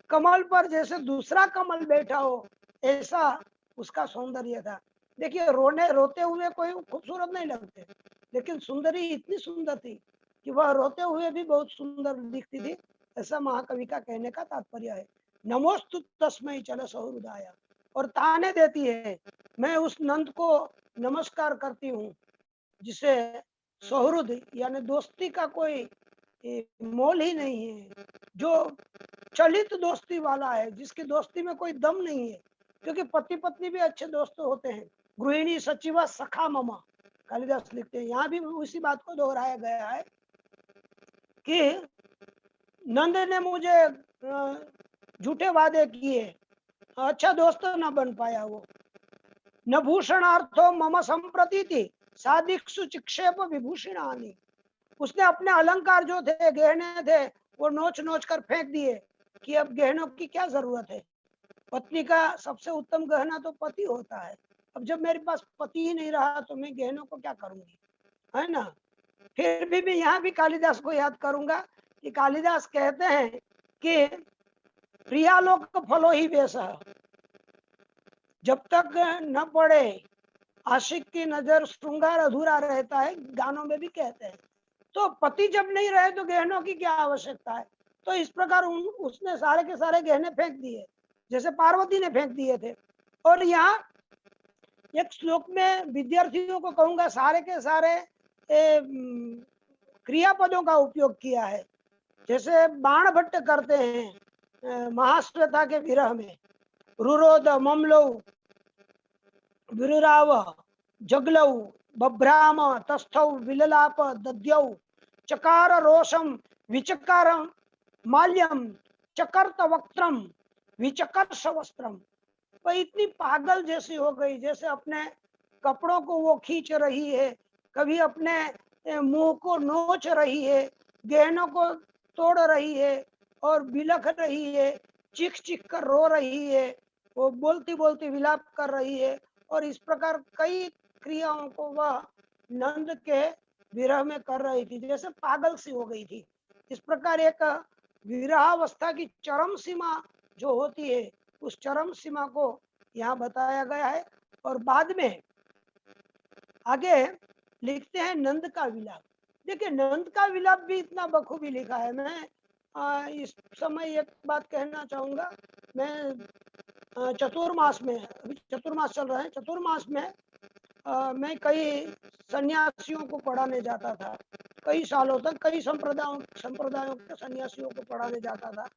कमल पर जैसे दूसरा कमल बैठा हो, ऐसा उसका सौंदर्य था। देखिए रोते हुए कोई खूबसूरत नहीं लगते, लेकिन सुंदरी इतनी सुंदर थी कि वह रोते हुए भी बहुत सुंदर दिखती थी, ऐसा महाकवि का कहने का तात्पर्य है। नमोस्तु तस्मै चल सहृदय, और ताने देती है, मैं उस नंद को नमस्कार करती हूँ जिसे सहृद यानी दोस्ती का कोई मोल ही नहीं है, जो चलित दोस्ती वाला है, जिसकी दोस्ती में कोई दम नहीं है। क्योंकि पति पत्नी भी अच्छे दोस्त होते हैं। गृहिणी सचिवा सखा ममा कालिदास लिखते हैं। यहाँ भी उसी बात को दोहराया गया है कि नंद ने मुझे झूठे वादे किए, अच्छा दोस्त न बन पाया वो। न भूषणार्थो मम संप्रतीति सादिक्षु चिक्षेप विभूषणानि। उसने अपने अलंकार जो थे, गहने थे, वो नोच नोच कर फेंक दिए कि अब गहनों की क्या जरूरत है। पत्नी का सबसे उत्तम गहना तो पति होता है। अब जब मेरे पास पति ही नहीं रहा तो मैं गहनों को क्या करूंगी, है ना। फिर भी मैं यहाँ भी कालिदास को याद करूंगा कि कालिदास कहते हैं कि प्रियालोक फलो ही वैसा, जब तक न पड़े आशिक की नजर श्रृंगार अधूरा रहता है, गानों में भी कहते हैं। तो पति जब नहीं रहे तो गहनों की क्या आवश्यकता है। तो इस प्रकार उसने सारे के सारे गहने फेंक दिए, जैसे पार्वती ने फेंक दिए थे। और यहाँ एक श्लोक में विद्यार्थियों को कहूंगा, सारे के सारे क्रियापदों का उपयोग किया है। जैसे बाण भट्ट करते हैं महाश्वेता के विरह में, रुरोद ममलौ विरुराव जगलौ बभ्राम तस्थौ विललाप दद्यौ चकार रोषम विचकारम माल्यम चकर्त वक्त्रम विचकर्ष वस्त्रम। वह इतनी पागल जैसी हो गई, जैसे अपने कपड़ों को वो खींच रही है, कभी अपने मुंह को नोच रही है, गहनों को तोड़ रही है और बिलख रही है, चीख चीख कर रो रही है, वो बोलती बोलती विलाप कर रही है। और इस प्रकार कई क्रियाओं को वह नंद के विरह में कर रही थी, जैसे पागल सी हो गई थी। इस प्रकार एक विरहावस्था की चरम सीमा जो होती है, उस चरम सीमा को यहाँ बताया गया है। और बाद में आगे लिखते हैं नंद का विलाप। देखिए नंद का विलाप भी इतना बखूबी लिखा है। मैं इस समय एक बात कहना चाहूंगा। मैं चतुर्मास में, अभी चतुर्मास चल रहा है, चतुर्मास में मैं कई सन्यासियों को पढ़ाने जाता था, कई सालों तक कई संप्रदायों के सन्यासियों को पढ़ाने जाता था।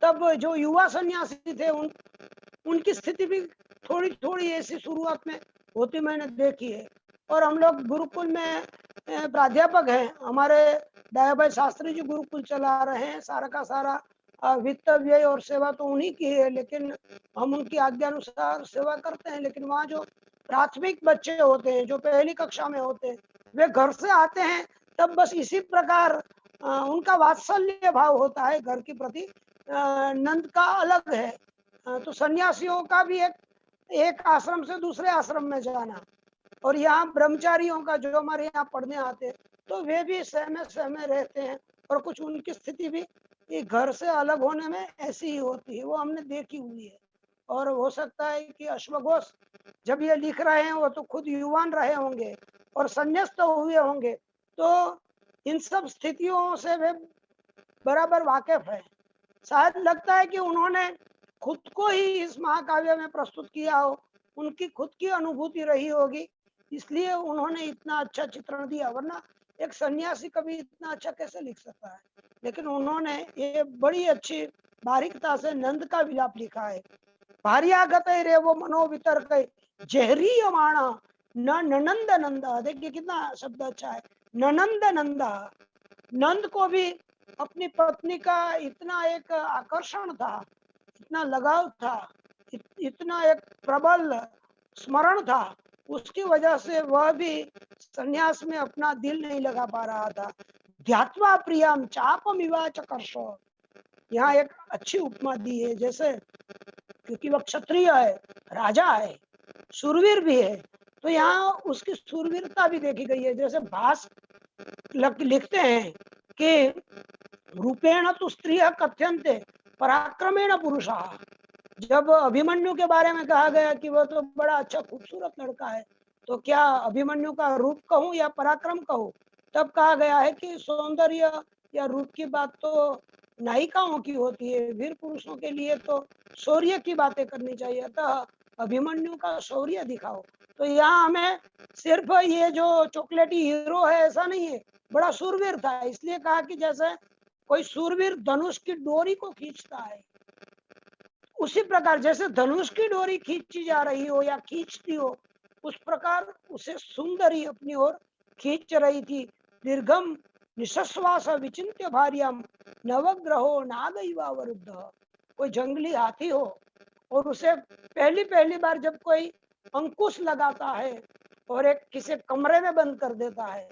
तब जो युवा सन्यासी थे उनकी स्थिति भी थोड़ी थोड़ी ऐसी शुरुआत में होती मैंने देखी है। और हम लोग गुरुकुल में प्राध्यापक हैं, हमारे दयाभाई शास्त्री जी गुरुकुल चला रहे हैं। सारा का सारा वित्त व्यय और सेवा तो उन्हीं की है, लेकिन हम उनकी आज्ञा अनुसार सेवा करते हैं। लेकिन वहाँ जो प्राथमिक बच्चे होते हैं, जो पहली कक्षा में होते हैं, वे घर से आते हैं, तब बस इसी प्रकार उनका वात्सल्य भाव होता है घर के प्रति। नंद का अलग है। तो सन्यासियों का भी एक आश्रम से दूसरे आश्रम में जाना, और यहाँ ब्रह्मचारियों का जो हमारे यहाँ पढ़ने आते हैं तो वे भी सहमे सहमे रहते हैं, और कुछ उनकी स्थिति भी ये घर से अलग होने में ऐसी ही होती है, वो हमने देखी हुई है। और हो सकता है कि अश्वघोष जब ये लिख रहे हैं वो तो खुद युवान रहे होंगे और संन्यास्त हुए होंगे, तो इन सब स्थितियों से वे बराबर वाकिफ है। शायद लगता है कि उन्होंने खुद को ही इस महाकाव्य में प्रस्तुत किया हो, उनकी खुद की अनुभूति रही होगी, इसलिए उन्होंने इतना अच्छा चित्रण दिया, वरना एक सन्यासी कभी इतना अच्छा कैसे लिख सकता है। लेकिन उन्होंने ये बड़ी अच्छी बारीकता से नंद का विलाप लिखा है। भार्यागत रे वो मनोवितर्क जहरीयमाणा न ननंद नंदा, देखिए कितना शब्द अच्छा है, ननंद नंदा। नंद को भी अपनी पत्नी का इतना एक आकर्षण था, इतना लगाव था, इतना एक प्रबल स्मरण था, उसकी वजह से वह भी संन्यास में अपना दिल नहीं लगा पा रहा था। ध्यात्वा प्रियम चापमिवाच कर्षो, यहाँ एक अच्छी उपमा दी है, जैसे क्योंकि वह क्षत्रिय है, राजा है, शूरवीर भी है, तो यहाँ उसकी शूरवीरता भी देखी गई है। जैसे भास लिखते हैं कि रूपेण तो स्त्रियः कथ्यन्ते पराक्रमेण पुरुषाः। जब अभिमन्यु के बारे में कहा गया कि वह तो बड़ा अच्छा खूबसूरत लड़का है, तो क्या अभिमन्यु का रूप कहूं या पराक्रम कहूं? तब कहा गया है कि सौंदर्य या रूप की बात तो नायिकाओं की होती है, वीर पुरुषों के लिए तो शौर्य की बातें करनी चाहिए, अतः अभिमन्यु का शौर्य दिखाओ। तो यहाँ हमें सिर्फ ये जो चॉकलेटी हीरो है ऐसा नहीं है, बड़ा शूरवीर था, इसलिए कहा कि जैसे कोई शूरवीर धनुष की डोरी को खींचता है, उसी प्रकार जैसे धनुष की डोरी खींची जा रही हो या खींचती हो, उस प्रकार उसे सुंदरी अपनी ओर खींच रही थी। दीर्घम निश्वास विचिंत्य भार्यम नवग्रहो नागैवावरुद्ध। कोई जंगली हाथी हो और उसे पहली बार जब कोई अंकुश लगाता है और एक किसी कमरे में बंद कर देता है,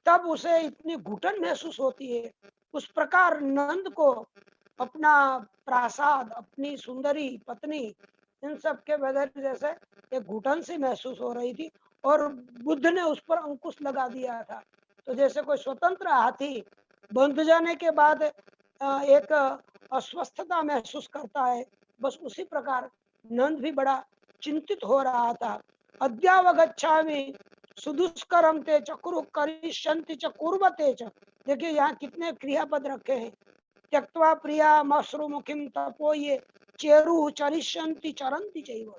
तब उसे इतनी घुटन महसूस होती है। उस प्रकार नंद को अपना प्रासाद, अपनी सुंदरी पत्नी, इन सब के बगैर जैसे एक घुटन सी महसूस हो रही थी, और बुद्ध ने उस पर अंकुश लगा दिया था। तो जैसे कोई स्वतंत्र हाथी बंध जाने के बाद एक अस्वस्थता महसूस करता है, बस उसी प्रकार नंद भी बड़ा चिंतित हो रहा था। अद्यावगच्छामि सुदुष्करम ते चक्रु करिष्यन्ति च कुर्वते च। देखिए यहाँ कितने क्रियापद रखे हैं। त्यक्त्वा प्रिया मश्रुमुखिम तपो ये चेरु चरिष्यन्ति चरन्ति चैव।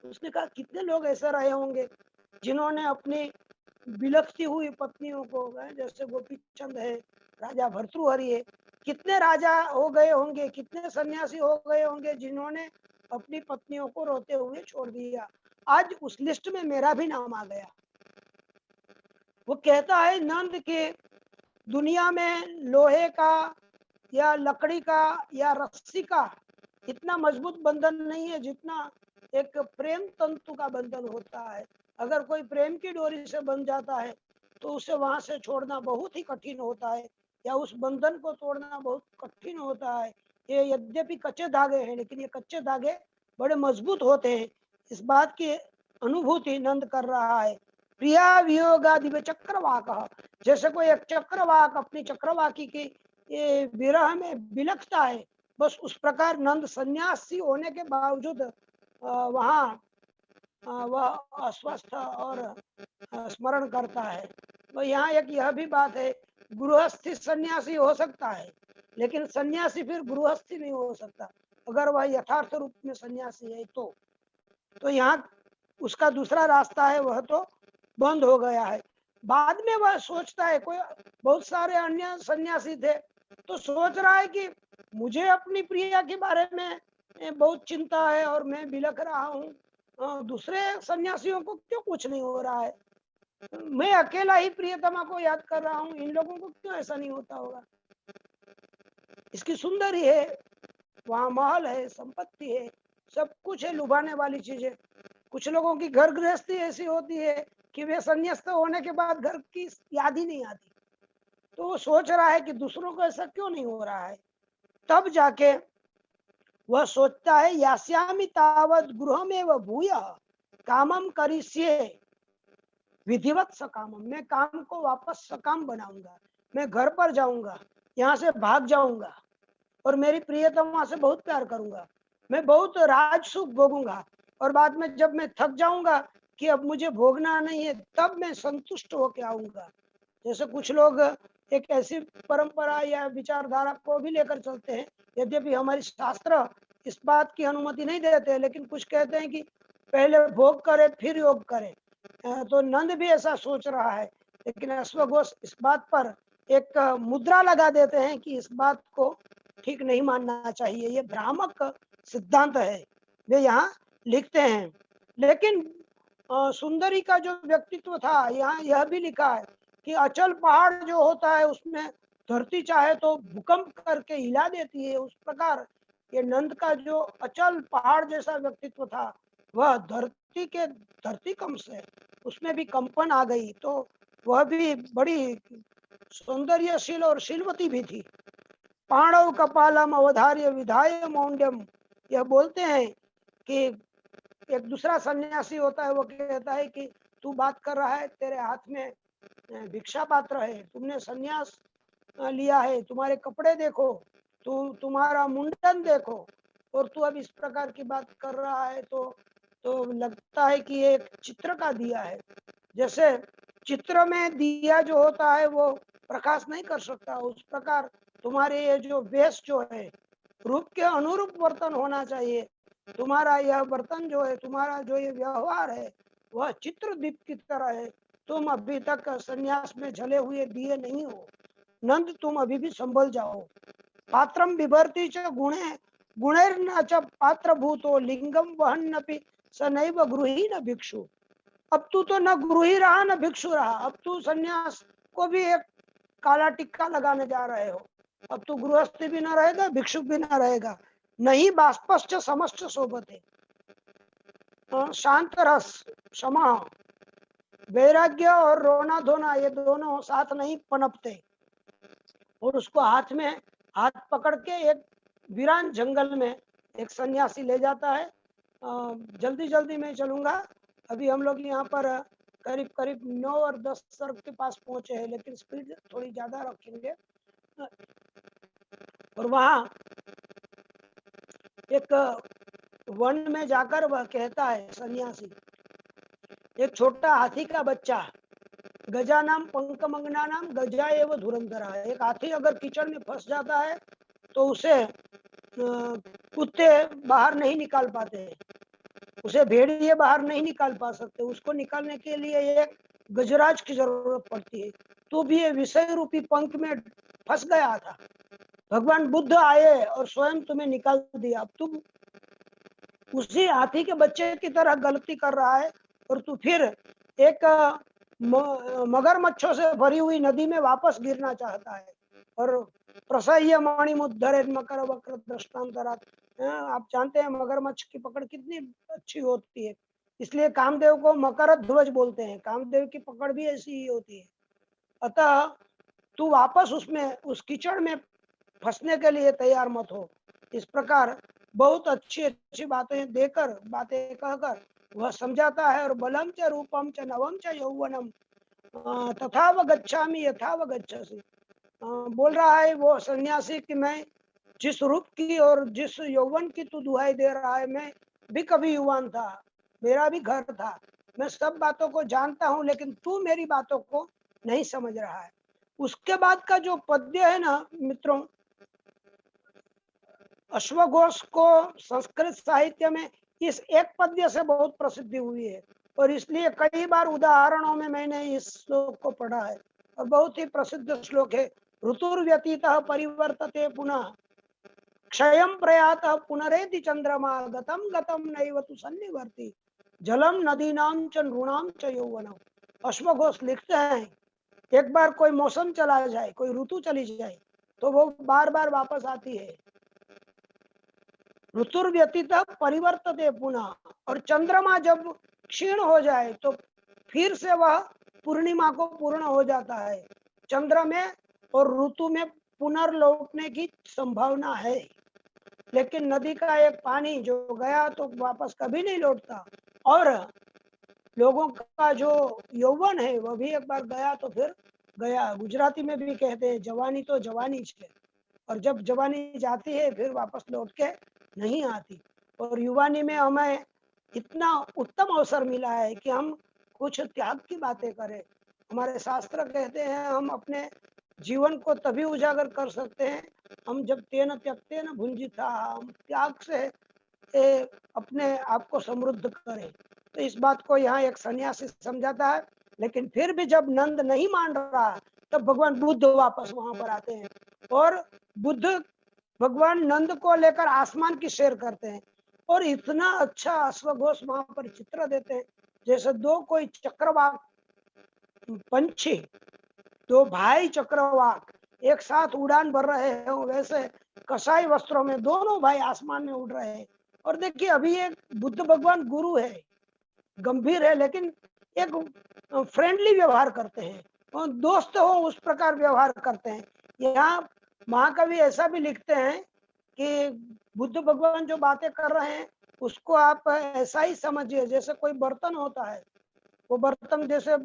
उसने कहा कितने लोग ऐसे रहे होंगे जिन्होंने अपनी बिलखती हुई पत्नियों को, जैसे गोपीचंद है, राजा भर्तृहरि है, कितने राजा हो गए होंगे, कितने सन्यासी हो गए होंगे जिन्होंने अपनी पत्नियों को रोते हुए छोड़ दिया। आज उस लिस्ट में मेरा भी नाम आ गया। वो कहता है नंद के दुनिया में लोहे का या लकड़ी का या रस्सी का इतना मजबूत बंधन नहीं है जितना एक प्रेम तंतु का बंधन होता है। अगर कोई प्रेम की डोरी से बंध जाता है तो उसे वहां से छोड़ना बहुत ही कठिन होता है, या उस बंधन को तोड़ना बहुत कठिन होता है। ये यद्यपि कच्चे धागे हैं, लेकिन ये कच्चे धागे बड़े मजबूत होते हैं। इस बात की अनुभूति नंद कर रहा है। प्रिया वियोगादिव चक्रवाक, जैसे कोई एक चक्रवाक अपनी चक्रवाकी की ये विरह में बिलखता है, बस उस प्रकार नंद सन्यासी होने के बावजूद वहाँ वह अस्वस्थ और स्मरण करता है। तो यहाँ एक यह भी बात है, गृहस्थी सन्यासी हो सकता है, लेकिन सन्यासी फिर गृहस्थी नहीं हो सकता अगर वह यथार्थ रूप में सन्यासी है। तो यहाँ उसका दूसरा रास्ता है, वह तो बंद हो गया है। बाद में वह सोचता है, कोई बहुत सारे अन्य सन्यासी थे तो सोच रहा है कि मुझे अपनी प्रिया के बारे में बहुत चिंता है और मैं बिलख रहा हूँ, दूसरे सन्यासियों को क्यों कुछ नहीं हो रहा है, मैं अकेला ही प्रियतमा को याद कर रहा हूँ, इन लोगों को क्यों ऐसा नहीं होता होगा। इसकी सुंदरी है, वहाँ महल है, संपत्ति है, सब कुछ है, लुभाने वाली चीजें। कुछ लोगों की घर गृहस्थी ऐसी होती है कि वे संन्यास्त होने के बाद घर की याद ही नहीं आती, तो वो सोच रहा है कि दूसरों को ऐसा क्यों नहीं हो रहा है। तब जाके वह सोचता है यास्यामि तावत् गृहमेव भूयः कामम करिष्ये विधिवत सकामम, मैं काम को वापस सकाम बनाऊंगा, मैं घर पर जाऊंगा, यहाँ से भाग जाऊंगा और मेरी प्रियतमा से बहुत प्यार करूंगा, मैं बहुत राज सुख भोगूंगा और बाद में जब मैं थक जाऊंगा कि अब मुझे भोगना नहीं है, तब मैं संतुष्ट होकर आऊंगा। जैसे कुछ लोग एक ऐसी परंपरा या विचारधारा को भी लेकर चलते हैं, यद्यपि हमारी शास्त्र इस बात की अनुमति नहीं देते, लेकिन कुछ कहते हैं कि पहले भोग करे फिर योग करे। तो नंद भी ऐसा सोच रहा है, लेकिन अश्वघोष इस बात पर एक मुद्रा लगा देते हैं कि इस बात को ठीक नहीं मानना चाहिए, ये भ्रामक सिद्धांत है, वे यहाँ लिखते हैं। लेकिन सुंदरी का जो व्यक्तित्व था, यहाँ यह भी लिखा है कि अचल पहाड़ जो होता है उसमें धरती चाहे तो भूकंप करके हिला देती है, उस प्रकार ये नंद का जो अचल पहाड़ जैसा व्यक्तित्व था, वह धरती से उसमें भी कंपन आ गई, तो वह भी बड़ी सौंदर्यशील और शीलवती भी थी। पाणव कपालम अवधार्य विधाय मौंड्यम, यह बोलते हैं कि एक दूसरा सन्यासी होता है, वो कहता है कि तू बात कर रहा है, तेरे हाथ में भिक्षा पात्र है, तुमने सन्यास लिया है, तुम्हारे कपड़े देखो, तुम्हारा मुंडन देखो, और तू अब इस प्रकार की बात कर रहा है, तो लगता है कि ये एक चित्र का दिया है। जैसे चित्र में दिया जो होता है वो प्रकाश नहीं कर सकता, उस प्रकार तुम्हारे ये जो वेश जो है, रूप के अनुरूप वर्तन होना चाहिए। तुम्हारा यह वर्तन जो है, तुम्हारा जो ये व्यवहार है, वह चित्रदीप की तरह है। तुम अभी तक सन्यास में जले हुए दिए नहीं हो नंद, तुम अभी भी संभल जाओ। पात्रम बिभर्ति च गुणे गुणैर्न च पात्रभूतो लिंगम वहन्नपि स नैव गृही न भिक्षु। अब तू तो न गृही रहा न भिक्षु रहा, अब तू सन्यास को भी एक काला टिक्का लगाने जा रहे हो। अब तू गृहस्थी भी न रहेगा, भिक्षुक भी न रहेगा। नहीं बाष्पश्च समश्च शोभते, शांत रस क्षमा वैराग्य और रोना धोना ये दोनों साथ नहीं पनपते। और उसको हाथ पकड़ के एक वीरान जंगल में एक सन्यासी ले जाता है। जल्दी जल्दी में चलूंगा, अभी हम लोग यहाँ पर करीब करीब 9 और 10 सड़क के पास पहुंचे हैं, लेकिन स्पीड थोड़ी ज्यादा रखेंगे। और वहाँ एक वन में जाकर वह कहता है सन्यासी, एक छोटा हाथी का बच्चा, गजा नाम पंक मंगना नाम गजा एवं धुरंधरा है। एक हाथी अगर कीचड़ में फंस जाता है तो उसे कुत्ते बाहर नहीं निकाल पाते, उसे भेड़िए बाहर नहीं निकाल पा सकते, उसको निकालने के लिए एक गजराज की जरूरत पड़ती है। तो भी ये विषय रूपी पंख में फंस गया था, भगवान बुद्ध आए और स्वयं तुम्हें निकाल दिया। अब तुम उसी हाथी के बच्चे की तरह गलती कर रहा है और तू फिर एक मगरमच्छों से भरी हुई नदी में वापस गिरना चाहता है। और प्रसह्य मणिमुद्धरेत मकर वक्र दृष्टांतरात्, आप जानते हैं मगरमच्छ की पकड़ कितनी अच्छी होती है, इसलिए कामदेव को मकर ध्वज बोलते हैं। कामदेव की पकड़ भी ऐसी ही होती है। अतः तू वापस उसमें उस कीचड़ में फंसने के लिए तैयार मत हो। इस प्रकार बहुत अच्छी अच्छी बातें देकर, बातें कहकर वह समझाता है। और बलम च रूपम च नवम च यौवनम तथा व गच्छामि यथा व गच्छसि, बोल रहा है वो सन्यासी कि मैं जिस रूप की और जिस यौवन की तू दुहाई दे रहा है, मैं भी कभी युवान था, मेरा भी घर था, मैं सब बातों को जानता हूँ, लेकिन तू मेरी बातों को नहीं समझ रहा है। उसके बाद का जो पद्य है ना मित्रों, अश्वघोष को संस्कृत साहित्य में इस एक पद्य से बहुत प्रसिद्धि हुई है, और इसलिए कई बार उदाहरणों में मैंने इस श्लोक को पढ़ा है, और बहुत ही प्रसिद्ध श्लोक है। ऋतुर्व्यतीतः परिवर्तते पुनः क्षयं प्रयातः पुनरेति चंद्रमा गतम गतम नैव तु सन्निवर्ति जलम नदीनां च नृणां च यौवनम। अश्वघोष लिखते हैं एक बार कोई मौसम चला जाए, कोई ऋतु चली जाए, तो वो बार बार वापस आती है। ऋतुर्व्यतीतः परिवर्तते पुनः, और चंद्रमा जब क्षीण हो जाए तो फिर से वह पूर्णिमा को पूर्ण हो जाता है। चंद्र में और ऋतु में पुनर्लौटने की संभावना है, लेकिन नदी का एक पानी जो गया तो वापस कभी नहीं लौटता। और लोगों का जो यौवन है वह भी एक बार गया तो फिर गया। गुजराती में भी कहते हैं जवानी तो जवानी है, और जब जवानी जाती है फिर वापस लौट के नहीं आती। और युवानी में हमें इतना उत्तम अवसर मिला है कि हम कुछ त्याग की बातें करें। हमारे शास्त्र कहते हैं हम अपने जीवन को तभी उजागर कर सकते हैं हम जब तेन त्यक्तेन भुंजिता, हम त्याग से अपने आप को समृद्ध करें। तो इस बात को यहाँ एक सन्यासी समझाता है। लेकिन फिर भी जब नंद नहीं मान रहा तब भगवान बुद्ध वापस वहां पर आते हैं, और बुद्ध भगवान नंद को लेकर आसमान की सैर करते हैं, और इतना अच्छा अश्वघोष वहां पर चित्र देते हैं जैसे दो कोई चक्रवाक पंछी, दो भाई चक्रवाक एक साथ उड़ान भर रहे हैं, वैसे कसाई वस्त्रों में दोनों भाई आसमान में उड़ रहे हैं। और देखिए अभी एक बुद्ध भगवान गुरु है, गंभीर है, लेकिन एक फ्रेंडली व्यवहार करते हैं, और दोस्त हो उस प्रकार व्यवहार करते हैं। यहाँ महाकवि ऐसा भी लिखते हैं कि बुद्ध भगवान जो बातें कर रहे हैं उसको आप ऐसा ही समझिए जैसे कोई बर्तन होता है। वो बर्तन जैसे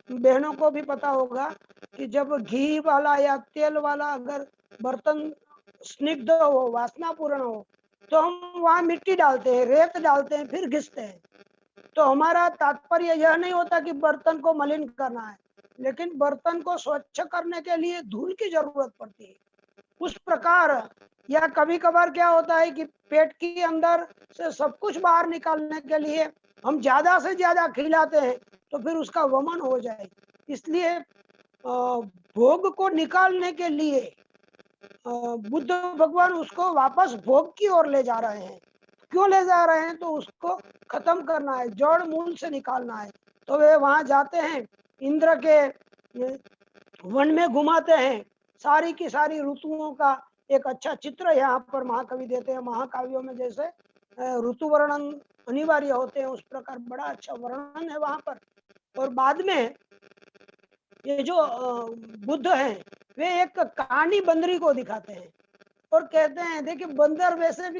बहनों को भी पता होगा कि जब घी वाला या तेल वाला अगर बर्तन स्निग्ध हो, वासनापूर्ण हो, तो हम वहां मिट्टी डालते हैं, रेत डालते हैं, फिर घिसते हैं। तो हमारा तात्पर्य यह नहीं होता कि बर्तन को मलिन करना है, लेकिन बर्तन को स्वच्छ करने के लिए धूल की जरूरत पड़ती है। उस प्रकार या कभी कभार क्या होता है कि पेट के अंदर से सब कुछ बाहर निकालने के लिए हम ज्यादा से ज्यादा खिलाते हैं तो फिर उसका वमन हो जाए। इसलिए भोग को निकालने के लिए बुद्ध भगवान उसको वापस भोग की ओर ले जा रहे हैं। क्यों ले जा रहे हैं? तो उसको खत्म करना है, जड़ मूल से निकालना है। तो वे वहां जाते हैं, इंद्र के वन में घुमाते हैं, सारी की सारी ऋतुओं का एक अच्छा चित्र यहाँ पर महाकवि देते हैं। महाकाव्यों में जैसे ऋतु वर्णन अनिवार्य होते हैं उस प्रकार बड़ा अच्छा वर्णन है वहां पर। और बाद में ये जो बुद्ध हैं वे एक कहानी बंदरी को दिखाते हैं और कहते हैं देखिए बंदर वैसे भी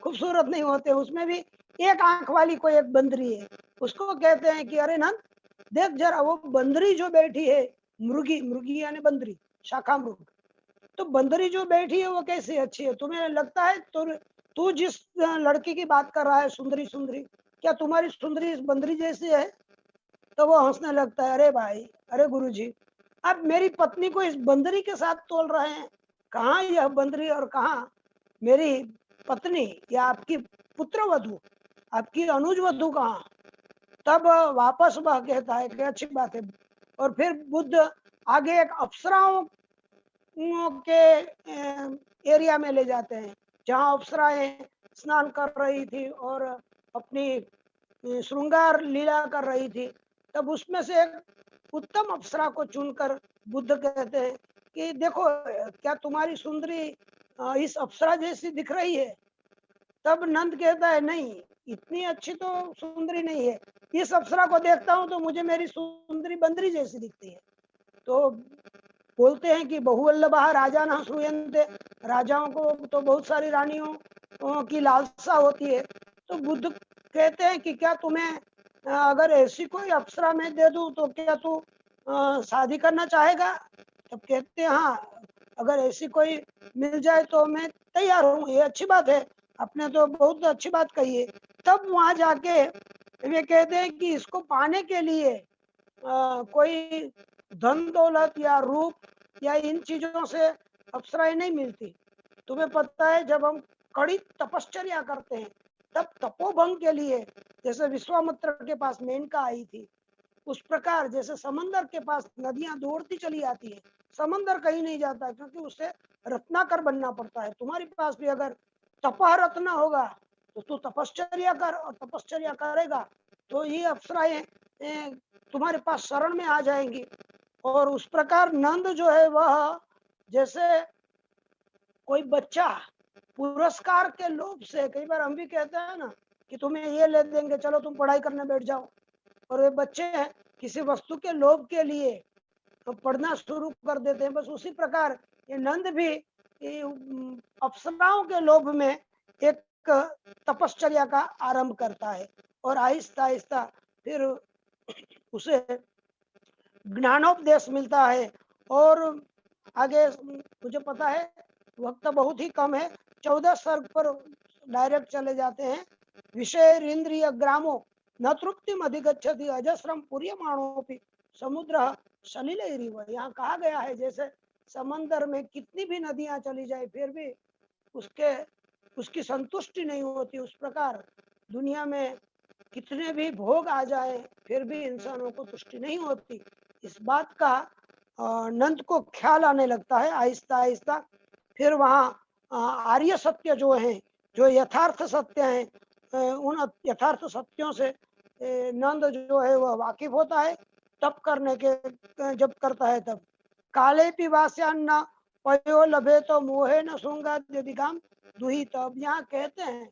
खूबसूरत नहीं होते, उसमें भी एक आंख वाली कोई एक बंदरी है। उसको कहते हैं कि अरे नंद देख जरा वो बंदरी जो बैठी है, मृगी, मृगी यानी बंदरी, शाखा मृग, तो बंदरी जो बैठी है वो कैसी अच्छी है, तुम्हें लगता है तू जिस लड़की की बात कर रहा है सुंदरी सुंदरी, क्या तुम्हारी सुंदरी इस बंदरी जैसी है? तो वो हंसने लगता है, अरे भाई, अरे गुरुजी, आप मेरी पत्नी को इस बंदरी के साथ तोल रहे हैं, कहाँ यह बंदरी और कहाँ मेरी पत्नी या आपकी पुत्रवधू, आपकी अनुज वधू कहाँ? तब वापस वह कहता है कि अच्छी बात है। और फिर बुद्ध आगे एक अप्सराओं के एरिया में ले जाते हैं जहाँ अप्सराएं स्नान कर रही थी और अपनी श्रृंगार लीला कर रही थी। तब उसमें से एक उत्तम अप्सरा को चुनकर बुद्ध कहते हैं कि देखो क्या तुम्हारी सुंदरी इस अप्सरा जैसी दिख रही है? तब नंद कहता है नहीं, इतनी अच्छी तो सुंदरी नहीं है, इस अप्सरा को देखता हूं तो मुझे मेरी सुंदरी बंदरी जैसी दिखती है। तो बोलते हैं कि बहुवल्लभः राजा न श्रूयन्ते, राजाओं को तो बहुत सारी रानियों की लालसा होती है। तो बुद्ध कहते हैं कि क्या तुम्हें अगर ऐसी कोई अप्सरा मैं दे दूं तो क्या तू शादी करना चाहेगा? तब कहते हैं हाँ, अगर ऐसी कोई मिल जाए तो मैं तैयार हूँ, ये अच्छी बात है, आपने तो बहुत अच्छी बात कही है। तब वहां जाके वे कहते हैं कि इसको पाने के लिए कोई धन दौलत या रूप या इन चीजों से अप्सराएं नहीं मिलती। तुम्हें पता है जब हम कड़ी तपश्चर्या करते हैं तब तपोभंग के लिए जैसे विश्वामित्र के पास मेनका आई थी, उस प्रकार जैसे समंदर के पास नदियां दौड़ती चली आती है, समंदर कहीं नहीं जाता क्योंकि उसे रत्नाकर बनना पड़ता है। तुम्हारे पास भी अगर तपह रत्न होगा तो तू तपश्चर्या कर, और तपश्चर्या करेगा तो ये अप्सराएं तुम्हारे पास शरण में आ जाएंगी। और उस प्रकार नंद जो है वह जैसे कोई बच्चा पुरस्कार के लोभ से, कई बार हम भी कहते हैं ना कि तुम्हें ये ले देंगे, चलो तुम पढ़ाई करने बैठ जाओ, और वे बच्चे हैं किसी वस्तु के लोभ के लिए पढ़ना शुरू कर देते हैं। बस उसी प्रकार ये नंद भी अप्सराओं के लोभ में एक तपश्चर्या का आरंभ करता है और आहिस्ता आहिस्ता फिर उसे ज्ञानोपदेश मिलता है। और आगे मुझे पता है वक्त बहुत ही कम है, 14 सर्ग पर डायरेक्ट चले जाते हैं। विषय इंद्रिय ग्रामो न तृप्तिम अधिगच्छति अजस्रम पूर्यमाणोपि समुद्र सलिलैरिव। यहाँ कहा गया है जैसे समंदर में कितनी भी नदियां चली जाए फिर भी उसकी संतुष्टि नहीं होती, उस प्रकार दुनिया में कितने भी भोग आ जाए फिर भी इंसानों को तुष्टि नहीं होती। इस बात का नंद को ख्याल आने लगता है आहिस्ता आहिस्ता। फिर वहाँ आर्य सत्य जो है, जो यथार्थ सत्य है, उन यथार्थ सत्यों से नंद जो है वह वाकिफ होता है। तप करने के जब करता है तब काले पिवास्यान्न पयो लभे तो मोहे न सूंगा दिगाम दुही। तब यहाँ कहते हैं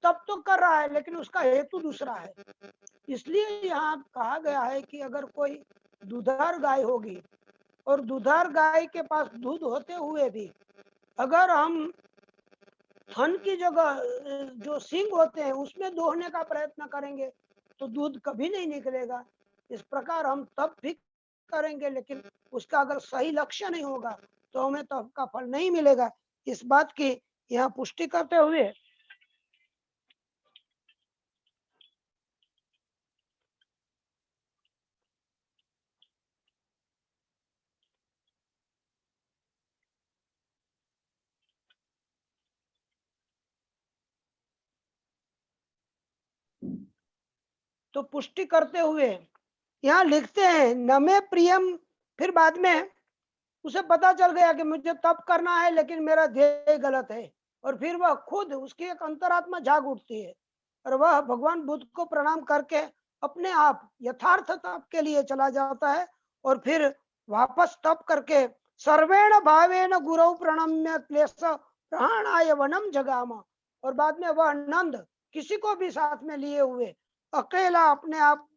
तब तो कर रहा है लेकिन उसका हेतु दूसरा है। इसलिए यहाँ कहा गया है कि अगर कोई दूधार गाय होगी और दूधार गाय के पास दूध होते हुए भी अगर हम थन की जगह जो सींग होते हैं उसमें दोहने का प्रयत्न करेंगे तो दूध कभी नहीं निकलेगा। इस प्रकार हम तप भी करेंगे लेकिन उसका अगर सही लक्ष्य नहीं होगा तो हमें तप का फल नहीं मिलेगा। इस बात की यहाँ पुष्टि करते हुए तो पुष्टि करते हुए यहाँ लिखते हैं न में प्रियम। फिर बाद में उसे पता चल गया कि मुझे तप करना है लेकिन मेरा ध्येय गलत है और फिर वह खुद उसकी एक अंतरात्मा जाग उठती है और वह भगवान बुद्ध को प्रणाम करके अपने आप यथार्थ तप के लिए चला जाता है और फिर वापस तप करके सर्वेण भावेन गुरु प्रणम्य क्लेश प्राणाय वनम जगामा। और बाद में वह नंद किसी को भी साथ में लिए हुए अकेला अपने आप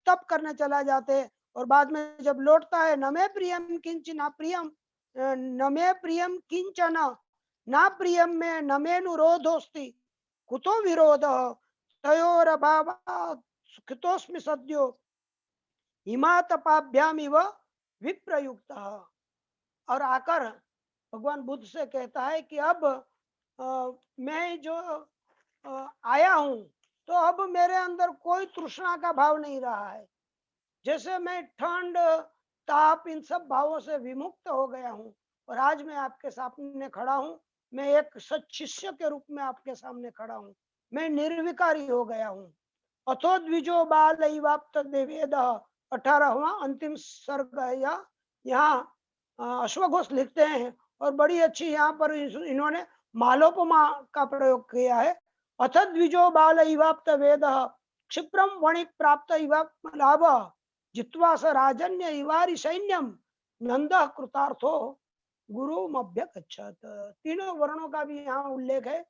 तप करने चला जाते हैं। और बाद में जब लौटता है न मे प्रियम किंचन प्रियम न मे प्रियम किंचन ना प्रियम में न मेनुरोधोस्ति कुतो विरोध तयोर सुखितोस्मि सद्यो हिमातपाभ्याम इव विप्रयुक्त। और आकर भगवान बुद्ध से कहता है कि अब मैं जो आया हूं तो अब मेरे अंदर कोई तृष्णा का भाव नहीं रहा है। जैसे मैं ठंड ताप इन सब भावों से विमुक्त हो गया हूँ और आज मैं आपके सामने खड़ा हूँ। मैं एक सच शिष्य के रूप में आपके सामने खड़ा हूँ। मैं निर्विकारी हो गया हूँ। अथो द्विजो बाल वेद 18वां अंतिम सर्ग है। यहाँ अश्वघोष लिखते हैं और बड़ी अच्छी यहाँ पर इन्होंने मालोपमा का प्रयोग किया है। अथ द्विजो बाल वेद क्षिप्रम वणिक प्राप्त लाभ जित्वा स राजन्य इवारी सैन्यम नंद कृतार्थो गुरु मभ्यगच्छत। तीनों वर्णों का भी यहाँ उल्लेख है।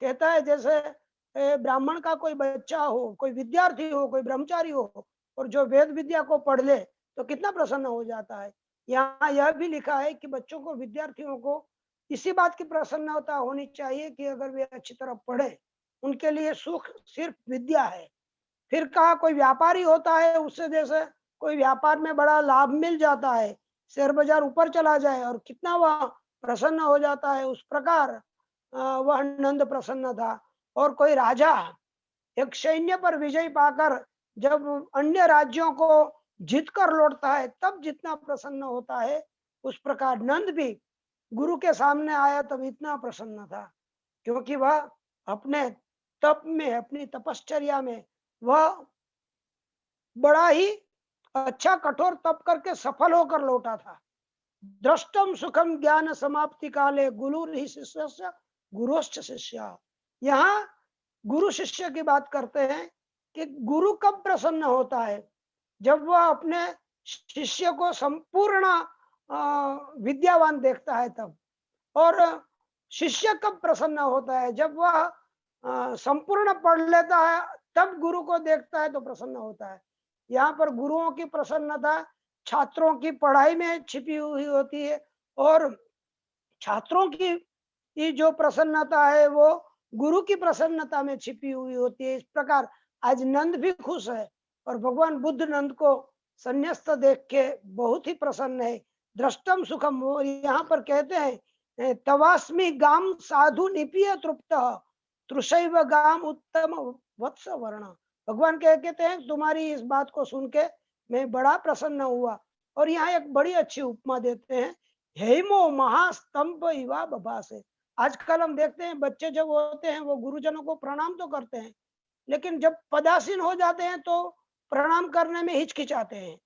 कहता है जैसे ब्राह्मण का कोई बच्चा हो, कोई विद्यार्थी हो, कोई ब्रह्मचारी हो और जो वेद विद्या को पढ़ ले तो कितना प्रसन्न हो जाता है। यहाँ यह भी लिखा है कि बच्चों को, विद्यार्थियों को इसी बात की प्रसन्नता होनी चाहिए कि अगर वे अच्छी तरह पढ़े, उनके लिए सुख सिर्फ विद्या है। फिर कहा कोई व्यापारी होता है, उससे जैसे कोई व्यापार में बड़ा लाभ मिल जाता है, शेयर बाजार ऊपर चला जाए और कितना वह प्रसन्न हो जाता है, उस प्रकार वह नंद प्रसन्न था। और कोई राजा एक सैन्य पर विजय पाकर जब अन्य राज्यों को जीत कर लौटता है तब जितना प्रसन्न होता है, उस प्रकार नंद भी गुरु के सामने आया तब इतना प्रसन्न था क्योंकि वह अपने तप में, अपनी तपश्चर्या में वह बड़ा ही अच्छा कठोर तप करके सफल होकर लौटा था। दृष्टम सुखम ज्ञान समाप्ति काले गुरु ही शिष्य गुरुश्च शिष्य। यहाँ गुरु शिष्य की बात करते हैं कि गुरु कब प्रसन्न होता है? जब वह अपने शिष्य को संपूर्ण विद्यावान देखता है तब। और शिष्य कब प्रसन्न होता है? जब वह संपूर्ण पढ़ लेता है तब गुरु को देखता है तो प्रसन्न होता है। यहाँ पर गुरुओं की प्रसन्नता छात्रों की पढ़ाई में छिपी हुई होती है, और छात्रों की ये जो प्रसन्नता है वो गुरु की प्रसन्नता में छिपी हुई होती है। इस प्रकार आज नंद भी खुश है, और भगवान बुद्ध नंद को संन्यास्त देख के बहुत ही प्रसन्न है। दृष्टम सुखम, वो यहाँ पर कहते हैं तवास्मि गाम साधु निपिय तृप्त तृषैव गाम उत्तम वत्स वर्ण। भगवान कहते हैं तुम्हारी इस बात को सुन के मैं बड़ा प्रसन्न हुआ। और यहाँ एक बड़ी अच्छी उपमा देते हैं, हेमो महास्तंभ इवा बभासे। आजकल हम देखते हैं बच्चे जब होते हैं वो गुरुजनों को प्रणाम तो करते हैं, लेकिन जब पदासीन हो जाते हैं तो प्रणाम करने में हिचकिचाते हैं,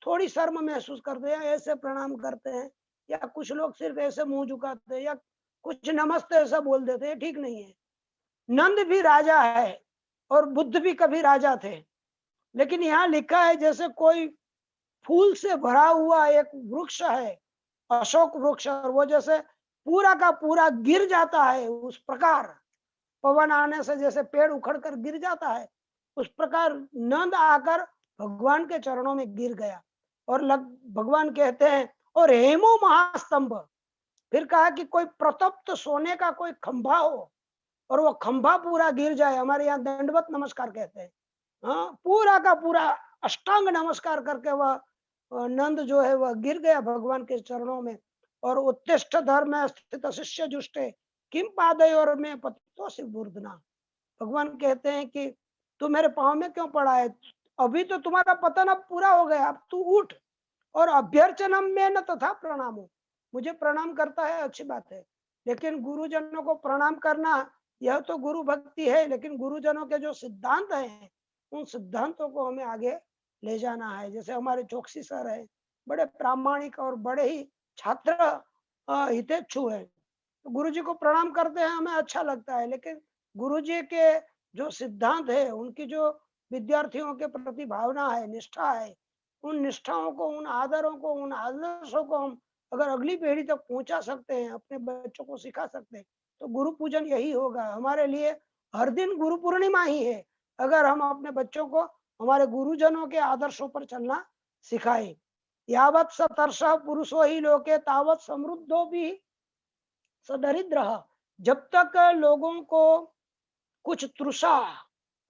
थोड़ी शर्म महसूस करते हैं, ऐसे प्रणाम करते हैं, या कुछ लोग सिर्फ ऐसे मुंह झुकाते हैं, या कुछ नमस्ते ऐसा बोल देते हैं। ठीक नहीं है। नंद भी राजा है और बुद्ध भी कभी राजा थे, लेकिन यहाँ लिखा है जैसे कोई फूल से भरा हुआ एक वृक्ष है, अशोक वृक्ष, और वो जैसे पूरा का पूरा गिर जाता है, उस प्रकार पवन आने से जैसे पेड़ उखड़ कर गिर जाता है, उस प्रकार नंद आकर भगवान के चरणों में गिर गया। और भगवान कहते हैं और हेमो महास्तंभ, फिर कहा कि कोई प्रतप्त सोने का कोई खंभा हो और वो खंभा पूरा गिर जाए। हमारे यहाँ दंडवत नमस्कार कहते हैं। हाँ, पूरा का पूरा अष्टांग नमस्कार करके वह नंद जो है वह गिर गया भगवान के चरणों में। और उत्तिष्ठ धर्म स्थित शिष्य जुष्टे किम पादय और मैं पतितो से बुर्दना। भगवान कहते हैं कि तू मेरे पाँव में क्यों पड़ा है, अभी तो तुम्हारा पतन अब पूरा हो गया, अब तू उठ और अभ्यर्चनम में न तथा प्रणामो। मुझे प्रणाम करता है, अच्छी बात है, लेकिन गुरुजनों को प्रणाम करना यह तो गुरु भक्ति है, लेकिन गुरुजनों के जो सिद्धांत हैं उन सिद्धांतों को हमें आगे ले जाना है। जैसे हमारे चौकसी सर है, बड़े प्रामाणिक और बड़े ही छात्र हितेच्छु है, तो गुरु जी को प्रणाम करते हैं, हमें अच्छा लगता है, लेकिन गुरु जी के जो सिद्धांत है, उनकी जो विद्यार्थियों के प्रति भावना है, निष्ठा है, उन निष्ठाओं को, उन आदरों को, उन आदर्शों को हम अगर अगली पीढ़ी तक पहुंचा सकते हैं, अपने बच्चों को सिखा सकते हैं, तो गुरु पूजन यही होगा। हमारे लिए हर दिन गुरु पूर्णिमा ही है, अगर हम अपने बच्चों को हमारे गुरुजनों के आदर्शों पर चलना सिखाए। यावत सतर्ष पुरुषो ही लोके तावत समृद्धो भी सदरिद्र। जब तक लोगों को कुछ तृषा,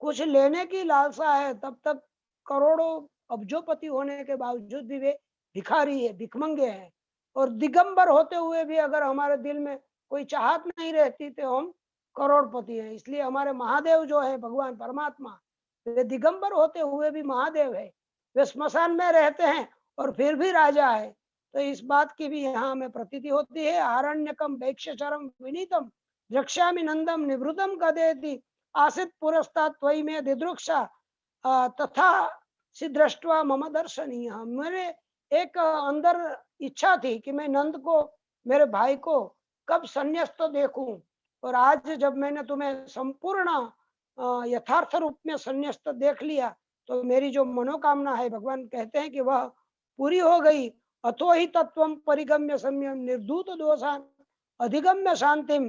कुछ लेने की लालसा है, तब तक करोड़ों अब्जोपति होने के बावजूद भी वे भिखारी है, भिखमंगे हैं। और दिगंबर होते हुए भी अगर हमारे दिल में कोई चाहत नहीं रहती तो हम करोड़पति हैं। इसलिए हमारे महादेव जो है, भगवान परमात्मा, वे दिगंबर होते हुए भी महादेव है, वे स्मशान में रहते हैं और फिर भी राजा है। तो इस बात की भी यहाँ हमें प्रतीति होती है। आरण्यकम वैक्ष्यचरम विनीतम द्रक्ष्यामि नंदम निवृतम कदेति आसित पुरस्तात् त्वयि में दिदृक्षा तथा सिदृष्ट्वा मम दर्शनीय। मेरे एक अंदर इच्छा थी कि मैं नंद को, मेरे भाई को कब संन्यास्त देखूं, और आज जब मैंने तुम्हें संपूर्ण यथार्थ रूप में संन्यास्त देख लिया, तो मेरी जो मनोकामना है, भगवान कहते हैं कि वह पूरी हो गई। अथो ही तत्वम परिगम्य सम्यम निर्धूत दोषान अधिगम्य शांतिम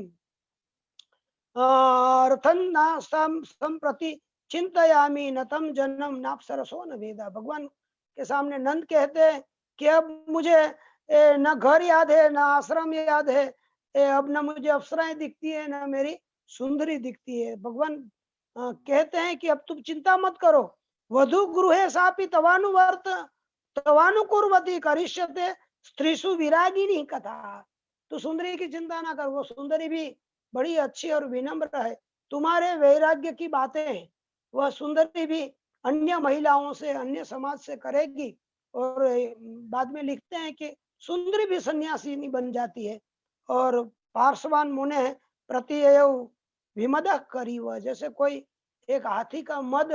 अर्थं संप्रति चिंतयामि नतम जन्म नापसरसो न वेदा। भगवान के सामने नंद कहते हैं कि अब मुझे न घर याद है, न आश्रम याद है, अब न मुझे अप्सराएं दिखती है, न मेरी सुंदरी दिखती है। भगवान कहते हैं कि अब तुम चिंता मत करो, वधु गृहे सापि तवानुवर्त तवानुकुर्वती करिष्यते स्त्रीसु विरागिनी कथा। तो सुंदरी की चिंता ना कर, वो सुंदरी भी बड़ी अच्छी और विनम्र है। तुम्हारे वैराग्य की बातें वह सुंदरी भी अन्य महिलाओं से, अन्य समाज से करेगी। और बाद में लिखते हैं कि सुंदरी भी सन्यासिनी बन जाती है। और पार्श्वान मुने प्रतियौ विमदः करी, वह जैसे कोई एक हाथी का मद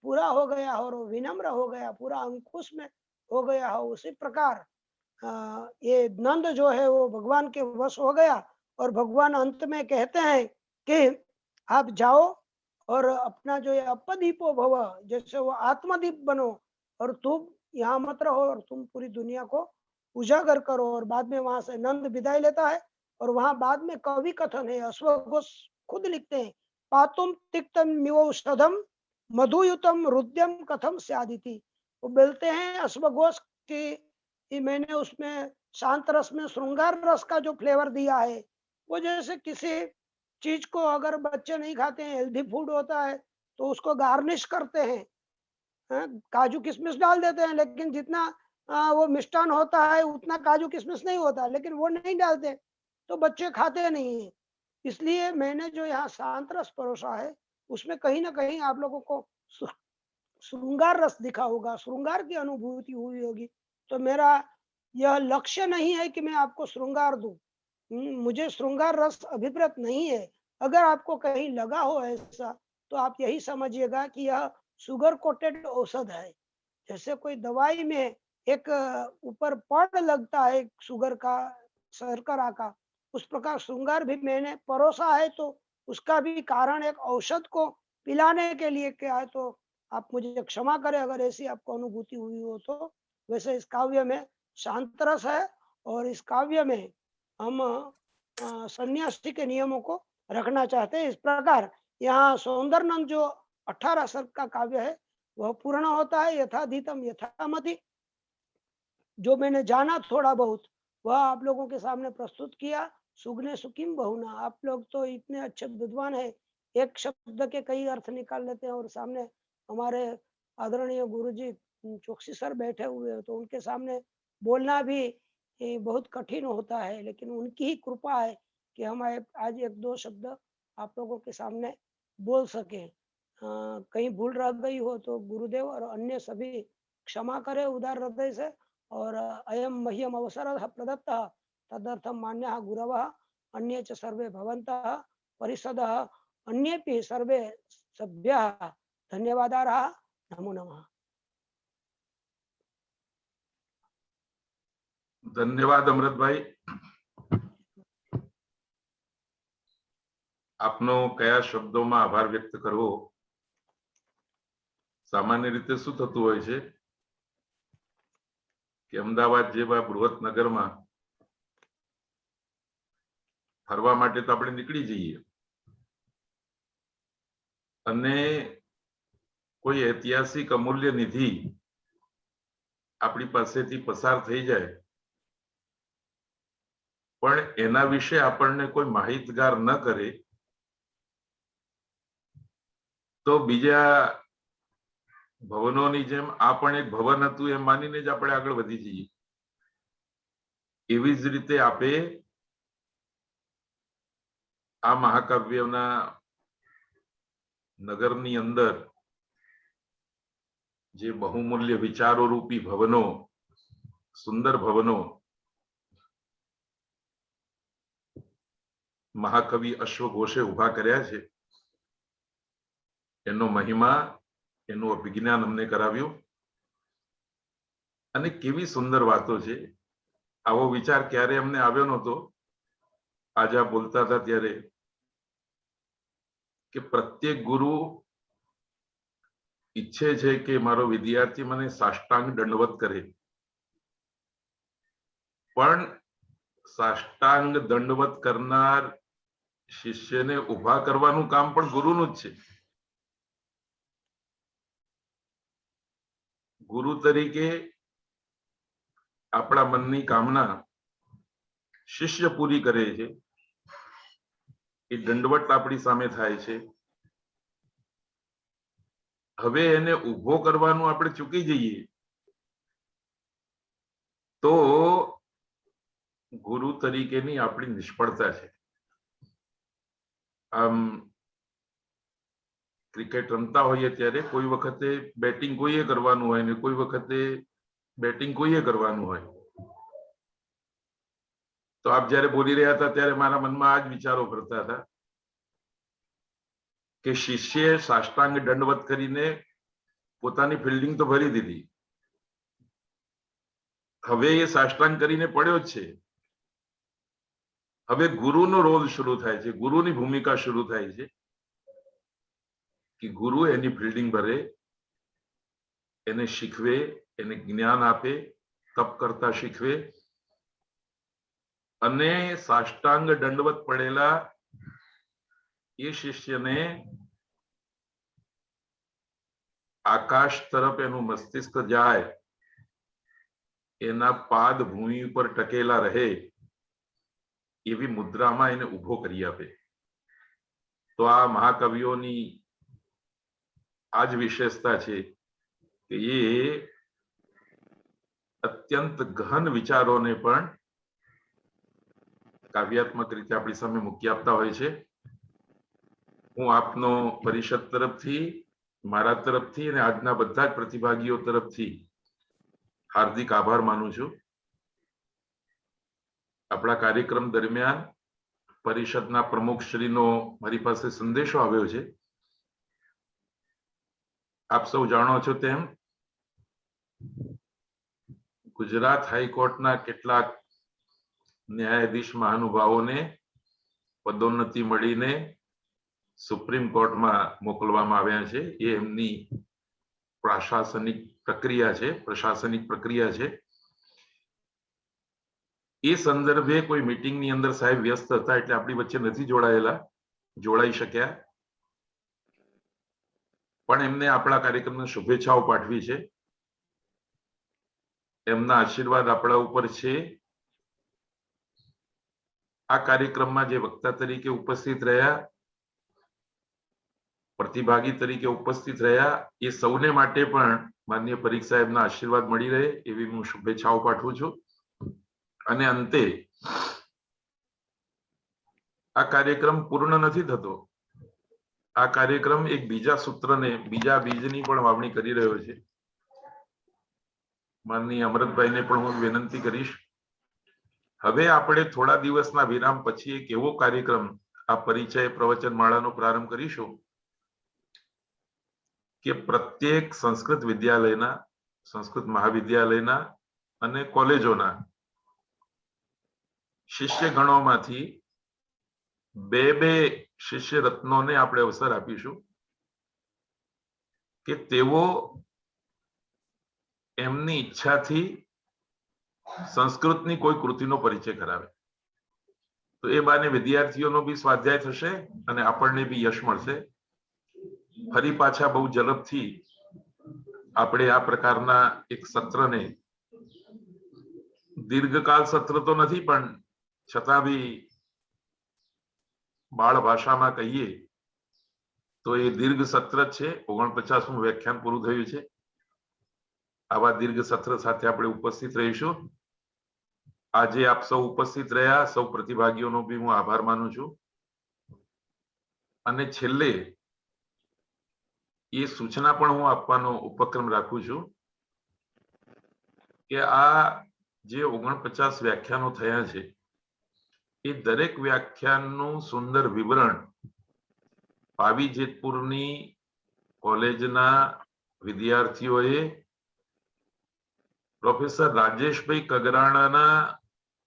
पूरा हो गया और विनम्र हो गया, पूरा अंकुश में हो गया हो, उसी प्रकार ये नंद जो है वो भगवान के वश हो गया। और भगवान अंत में कहते हैं कि आप जाओ और अपना जो ये अपदीपो भव, जैसे वो आत्मदीप बनो, और तुम यहाँ मत रहो और तुम पूरी दुनिया को उजागर करो। और बाद में वहां से नंद विदाई लेता है। और वहां बाद में कवि कथन है, अश्वघोष खुद लिखते हैं, पातुम तिक्तम मिवौषधम मधुयुतम रुद्यम कथम स्यादिति। वो बोलते हैं अश्वघोष की ये मैंने उसमें शांत रस में श्रृंगार रस का जो फ्लेवर दिया है, वो जैसे किसी चीज को अगर बच्चे नहीं खाते हैं, हेल्दी फूड होता है, तो उसको गार्निश करते हैं, हैं? काजू किशमिश डाल देते हैं, लेकिन जितना वो मिष्टान होता है उतना काजू किशमिश नहीं होता, लेकिन वो नहीं डालते तो बच्चे खाते नहीं है। इसलिए मैंने जो यहाँ शांत रस परोसा है, उसमें कहीं ना कहीं आप लोगों को श्रृंगार रस दिखा होगा, श्रृंगार की अनुभूति हुई होगी। तो मेरा यह लक्ष्य नहीं है कि मैं आपको श्रृंगार दूं। मुझे श्रृंगार रस अभिप्रेत नहीं है। अगर आपको कहीं लगा हो ऐसा, तो आप यही समझिएगा कि यह शुगर कोटेड औषध है। जैसे कोई दवाई में एक ऊपर पड़ लगता है शुगर का, शर्करा का, उस प्रकार श्रृंगार भी मैंने परोसा है, तो उसका भी कारण एक औषध को पिलाने के लिए क्या है। तो आप मुझे क्षमा करें अगर ऐसी आपको अनुभूति हुई हो तो। वैसे इस काव्य में शांत रस है, और इस काव्य में हम सन्यासी के नियमों को रखना चाहते हैं। इस प्रकार यहाँ सौंदर्यनंद जो 18 सर्ग का काव्य है, वह पूर्ण होता है। यथाधीतम यथामति, जो मैंने जाना थोड़ा बहुत, वह आप लोगों के सामने प्रस्तुत किया। सुगने सुखिम बहुना, आप लोग तो इतने अच्छे विद्वान है, एक शब्द के कई अर्थ निकाल लेते हैं। और सामने हमारे आदरणीय गुरुजी चौकसी सर बैठे हुए हैं, तो उनके सामने बोलना भी बहुत कठिन होता है, लेकिन उनकी ही कृपा है कि हम आज एक दो शब्द आप लोगों के सामने बोल सके। कहीं भूल रह गई हो तो गुरुदेव और अन्य सभी क्षमा करे उदार हृदय से। और अयम मह्यम अवसरः प्रदत्तः तदर्थं मान्यः गुरवः अन्ये च सर्वे भवन्तः परिषदः अन्येपि सर्वे सभ्यः धन्यवादाः। नमो नमः। धन्यवाद अमृतभाई। આપનો કયા શબ્દોમાં આભાર વ્યક્ત કરવો? સામાન્ય રીતે શું થતું હોય છે કે અમદાવાદ જેવા બૃહત નગરમાં ફરવા માટે તો આપણે નીકળી જઈએ અને કોઈ ઐતિહાસિક અમૂલ્ય નિધિ આપણી પાસેથી પસાર થઈ જાય, પણ એના વિશે આપણને કોઈ માહિતગાર ન કરે તો બીજા ભવનોની જેમ આ પણ એક ભવન હતું એમ માનીને જ આપણે આગળ વધી જઈએ. એવી જ રીતે આપે આ મહાકાવ્યના નગરની અંદર જે બહુમૂલ્ય વિચારો રૂપી ભવનો, સુંદર ભવનો મહાકવિ અશ્વઘોષે ઉભા કર્યા છે, એનો મહિમા, એનું અભિજ્ઞાન અમને કરાવ્યું. અને કેવી સુંદર વાતો છે. આવો વિચાર ક્યારે અમને આવ્યો નહોતો. આજે આ બોલતા હતા ત્યારે કે પ્રત્યેક ગુરુ ઈચ્છે છે કે મારો વિદ્યાર્થી મને સાષ્ટાંગ દંડવત કરે, પણ સાષ્ટાંગ દંડવત કરનાર શિષ્યને ઉભા કરવાનું કામ પણ ગુરુનું જ છે. ગુરુ તરીકે આપણા મનની કામના શિષ્ય પૂરી કરે છે. એ દંડવત આપણી સામે થાય છે. હવે એને ઉભો કરવાનું આપણે ચૂકી જઈએ તો ગુરુ તરીકેની આપણી નિષ્ફળતા છે. આમ ક્રિકેટ રમતા હોઈએ ત્યારે કોઈ વખતે બેટિંગ કોઈએ કરવાનું હોય ને કોઈ વખતે બેટિંગ કોઈએ કરવાનું હોય. તો આપ જ્યારે બોલી રહ્યા હતા ત્યારે મારા મનમાં આ જ વિચારો કરતા હતા કે શિષ્યએ સાષ્ટાંગ દંડવત કરીને પોતાની ફિલ્ડિંગ તો ભરી દીધી, હવે એ સાષ્ટાંગ કરીને પડ્યો જ છે. હવે ગુરુનો રોલ શરૂ થાય છે, ગુરુની ભૂમિકા શરૂ થાય છે કે ગુરુ એની ફિલ્ડિંગ ભરે, એને શીખવે, એને જ્ઞાન આપે, તપ કરતા શીખવે અને સાષ્ટાંગ દંડવત પડેલા એ શિષ્યને આકાશ તરફ એનું મસ્તિષ્ક જાય એના પાદ ભૂમિ ઉપર ટકેલા રહે એવી મુદ્રામાં એને ઊભો કરી આપે. તો આ મહાકવિઓની આ જ વિશેષતા છે કે એ અત્યંત ગહન વિચારોને પણ કાવ્યાત્મક રીતે આપણી સામે મૂકી આપતા હોય છે. હું આપનો પરિષદ તરફથી, મારા તરફથી અને આજના બધા જ પ્રતિભાગીઓ તરફથી હાર્દિક આભાર માનું છું. આપણા કાર્યક્રમ દરમિયાન પરિષદના પ્રમુખશ્રીનો મારી પાસે સંદેશો આવ્યો છે. આપ સૌ જાણો છો તેમ ગુજરાત હાઈકોર્ટના કેટલાક ન્યાયાધીશ મહાનુભાવોને પદોન્નતિ મળીને સુપ્રીમ કોર્ટમાં મોકલવામાં આવ્યા છે. એ એમની પ્રશાસનિક પ્રક્રિયા છે. એ સંદર્ભે કોઈ મીટિંગની અંદર સાહેબ વ્યસ્ત હતા એટલે આપણી વચ્ચે નથી જોડાઈ શક્યા, પણ એમને આપણા કાર્યક્રમને શુભેચ્છાઓ પાઠવી છે. એમના આશીર્વાદ આપણા ઉપર છે. આ કાર્યક્રમમાં જે વક્તા તરીકે ઉપસ્થિત રહ્યા, પ્રતિભાગી તરીકે ઉપસ્થિત રહ્યા, એ સૌને માટે પણ માનનીય પરીખ સાહેબના આશીર્વાદ મળી રહે એવી હું શુભેચ્છાઓ પાઠવું છું. અને અંતે આ કાર્યક્રમ પૂર્ણ નથી થતો. આ કાર્યક્રમ એક બીજા સૂત્રને, બીજા બીજની પણ વાવણી કરી રહ્યો છે. માનનીય અમૃતભાઈને પણ હું વિનંતી કરીશ, હવે આપણે થોડા દિવસના વિરામ પછી એક એવો કાર્યક્રમ, આ પરિચય પ્રવચન માળાનો પ્રારંભ કરીશું કે પ્રત્યેક સંસ્કૃત વિદ્યાલયના, સંસ્કૃત મહાવિદ્યાલયના અને કોલેજોના શિષ્ય ગણોમાંથી બે શિષ્ય રત્નોને આપણે અવસર આપીશું કે તેઓ એમની ઈચ્છાથી સંસ્કૃતની કોઈ કૃતિનો પરિચય કરાવે. તો એ બાને વિદ્યાર્થીઓનો બી સ્વાધ્યાય થશે અને આપણને બી યશ મળશે. ફરી પાછા બહુ ઝડપથી આપણે આ પ્રકારના એક સત્રને, દીર્ઘકાળ સત્ર તો નથી પણ છતાં બી બાળ ભાષામાં કહીએ તો એ દીર્ઘ સત્ર છે. 49મું વ્યાખ્યાન પૂરું થયું છે. આવા દીર્ઘ સત્ર સાથે આપણે ઉપસ્થિત રહીશું. આજે આપ સૌ ઉપસ્થિત રહ્યા, સૌ પ્રતિભાગીઓનો બી હું આભાર માનું છું. અને છેલ્લે એ સૂચના પણ હું આપવાનો ઉપક્રમ રાખું છું કે આ જે 49 વ્યાખ્યાનો થયા છે એ દરેક વ્યાખ્યાનનું સુંદર વિવરણ પાવી જેતપુરની કોલેજના વિદ્યાર્થીઓએ પ્રોફેસર રાજેશભાઈ કગરાણાના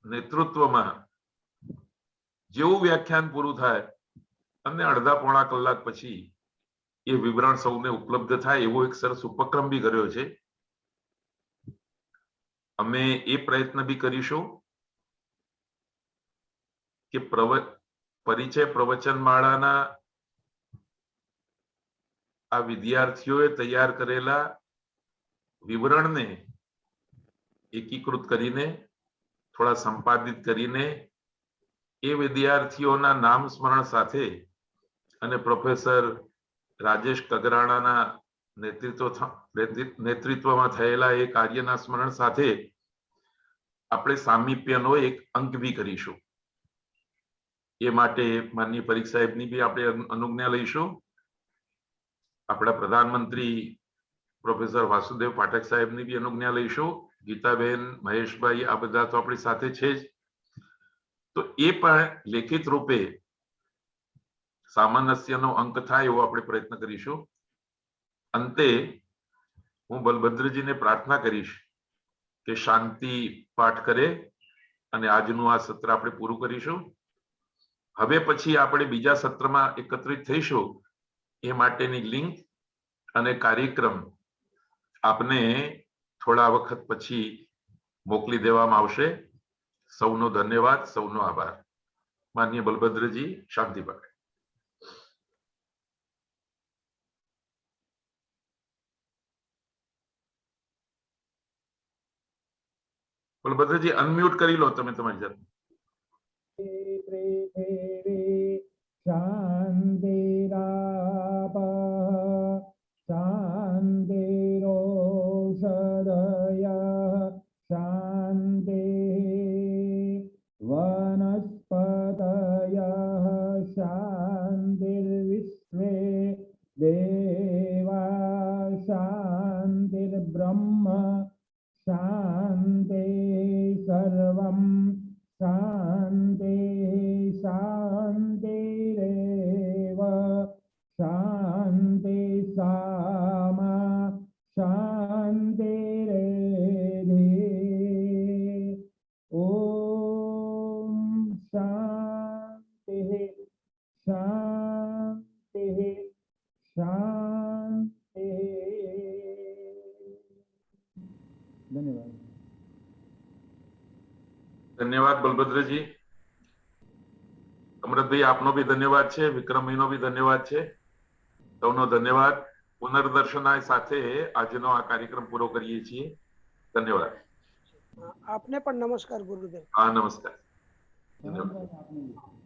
નેતૃત્વમાં જેવું વ્યાખ્યાન પૂરું થાય અને અડધા પોણા કલાક પછી એ વિવરણ સૌને ઉપલબ્ધ થાય એવો એક સરસ ઉપક્રમ બી કર્યો છે. અમે એ પ્રયત્ન બી કરીશું કે પરિચય પ્રવચન માળાના આ વિદ્યાર્થીઓએ તૈયાર કરેલા વિવરણને એકીકૃત કરીને, થોડા સંપાદિત કરીને એ વિદ્યાર્થીઓના નામ સ્મરણ સાથે અને પ્રોફેસર રાજેશ કગરાણાના નેતૃત્વમાં થયેલા એ કાર્યના સ્મરણ સાથે આપણે સામીપ્યનો એક અંક બી કરીશું. એ માટે માનનીય પરીખ સાહેબની બી આપણે અનુજ્ઞા લઈશું. આપણા પ્રધાનમંત્રી પ્રોફેસર વાસુદેવ પાઠક સાહેબની બી અનુજ્ઞા લઈશું. ગીતાબેન, મહેશભાઈ, આ બધા તો આપણી સાથે છે જ. તો એ પણ લેખિત રૂપે સામંજસ્યનો અંક થાય એવો આપણે પ્રયત્ન કરીશું. અંતે હું બલભદ્રજીને પ્રાર્થના કરીશ કે શાંતિ પાઠ કરે અને આજનું આ સત્ર આપણે પૂરું કરીશું. હવે પછી આપણે બીજા સત્રમાં એકત્રિત થઈશું. એ માટેની લિંક અને કાર્યક્રમ આપને થોડા વખત પછી મોકલી દેવામાં આવશે. સૌનો ધન્યવાદ, સૌનો આભાર. માનનીય બલભદ્રજી, શાંતિ પાઠ. બલભદ્રજી અનમ્યુટ કરી લો તમે તમારી જાત. पृथिवी शान्तिराप शान्तिरोषधयः शान्तिः वनस्पतयः शान्तिर्विश्वे देवा शान्तिर्ब्रह्म शान्ति सर्वं शान्ति शान्तिरेव शान्ति सामा शान्तिरेधि ॐ शान्तिः शान्तिः शान्तिः धन्यवाद. ધન્યવાદ બલભદ્રજી. અમૃતભાઈ આપનો બી ધન્યવાદ છે, વિક્રમભાઈનો બી ધન્યવાદ છે. સૌનો ધન્યવાદ. પુનર્દર્શનાય સાથે આજનો આ કાર્યક્રમ પૂરો કરીએ છીએ. ધન્યવાદ. आपने पण नमस्कार गुरुदेव. હા, નમસ્કાર. राम राम आपने भी.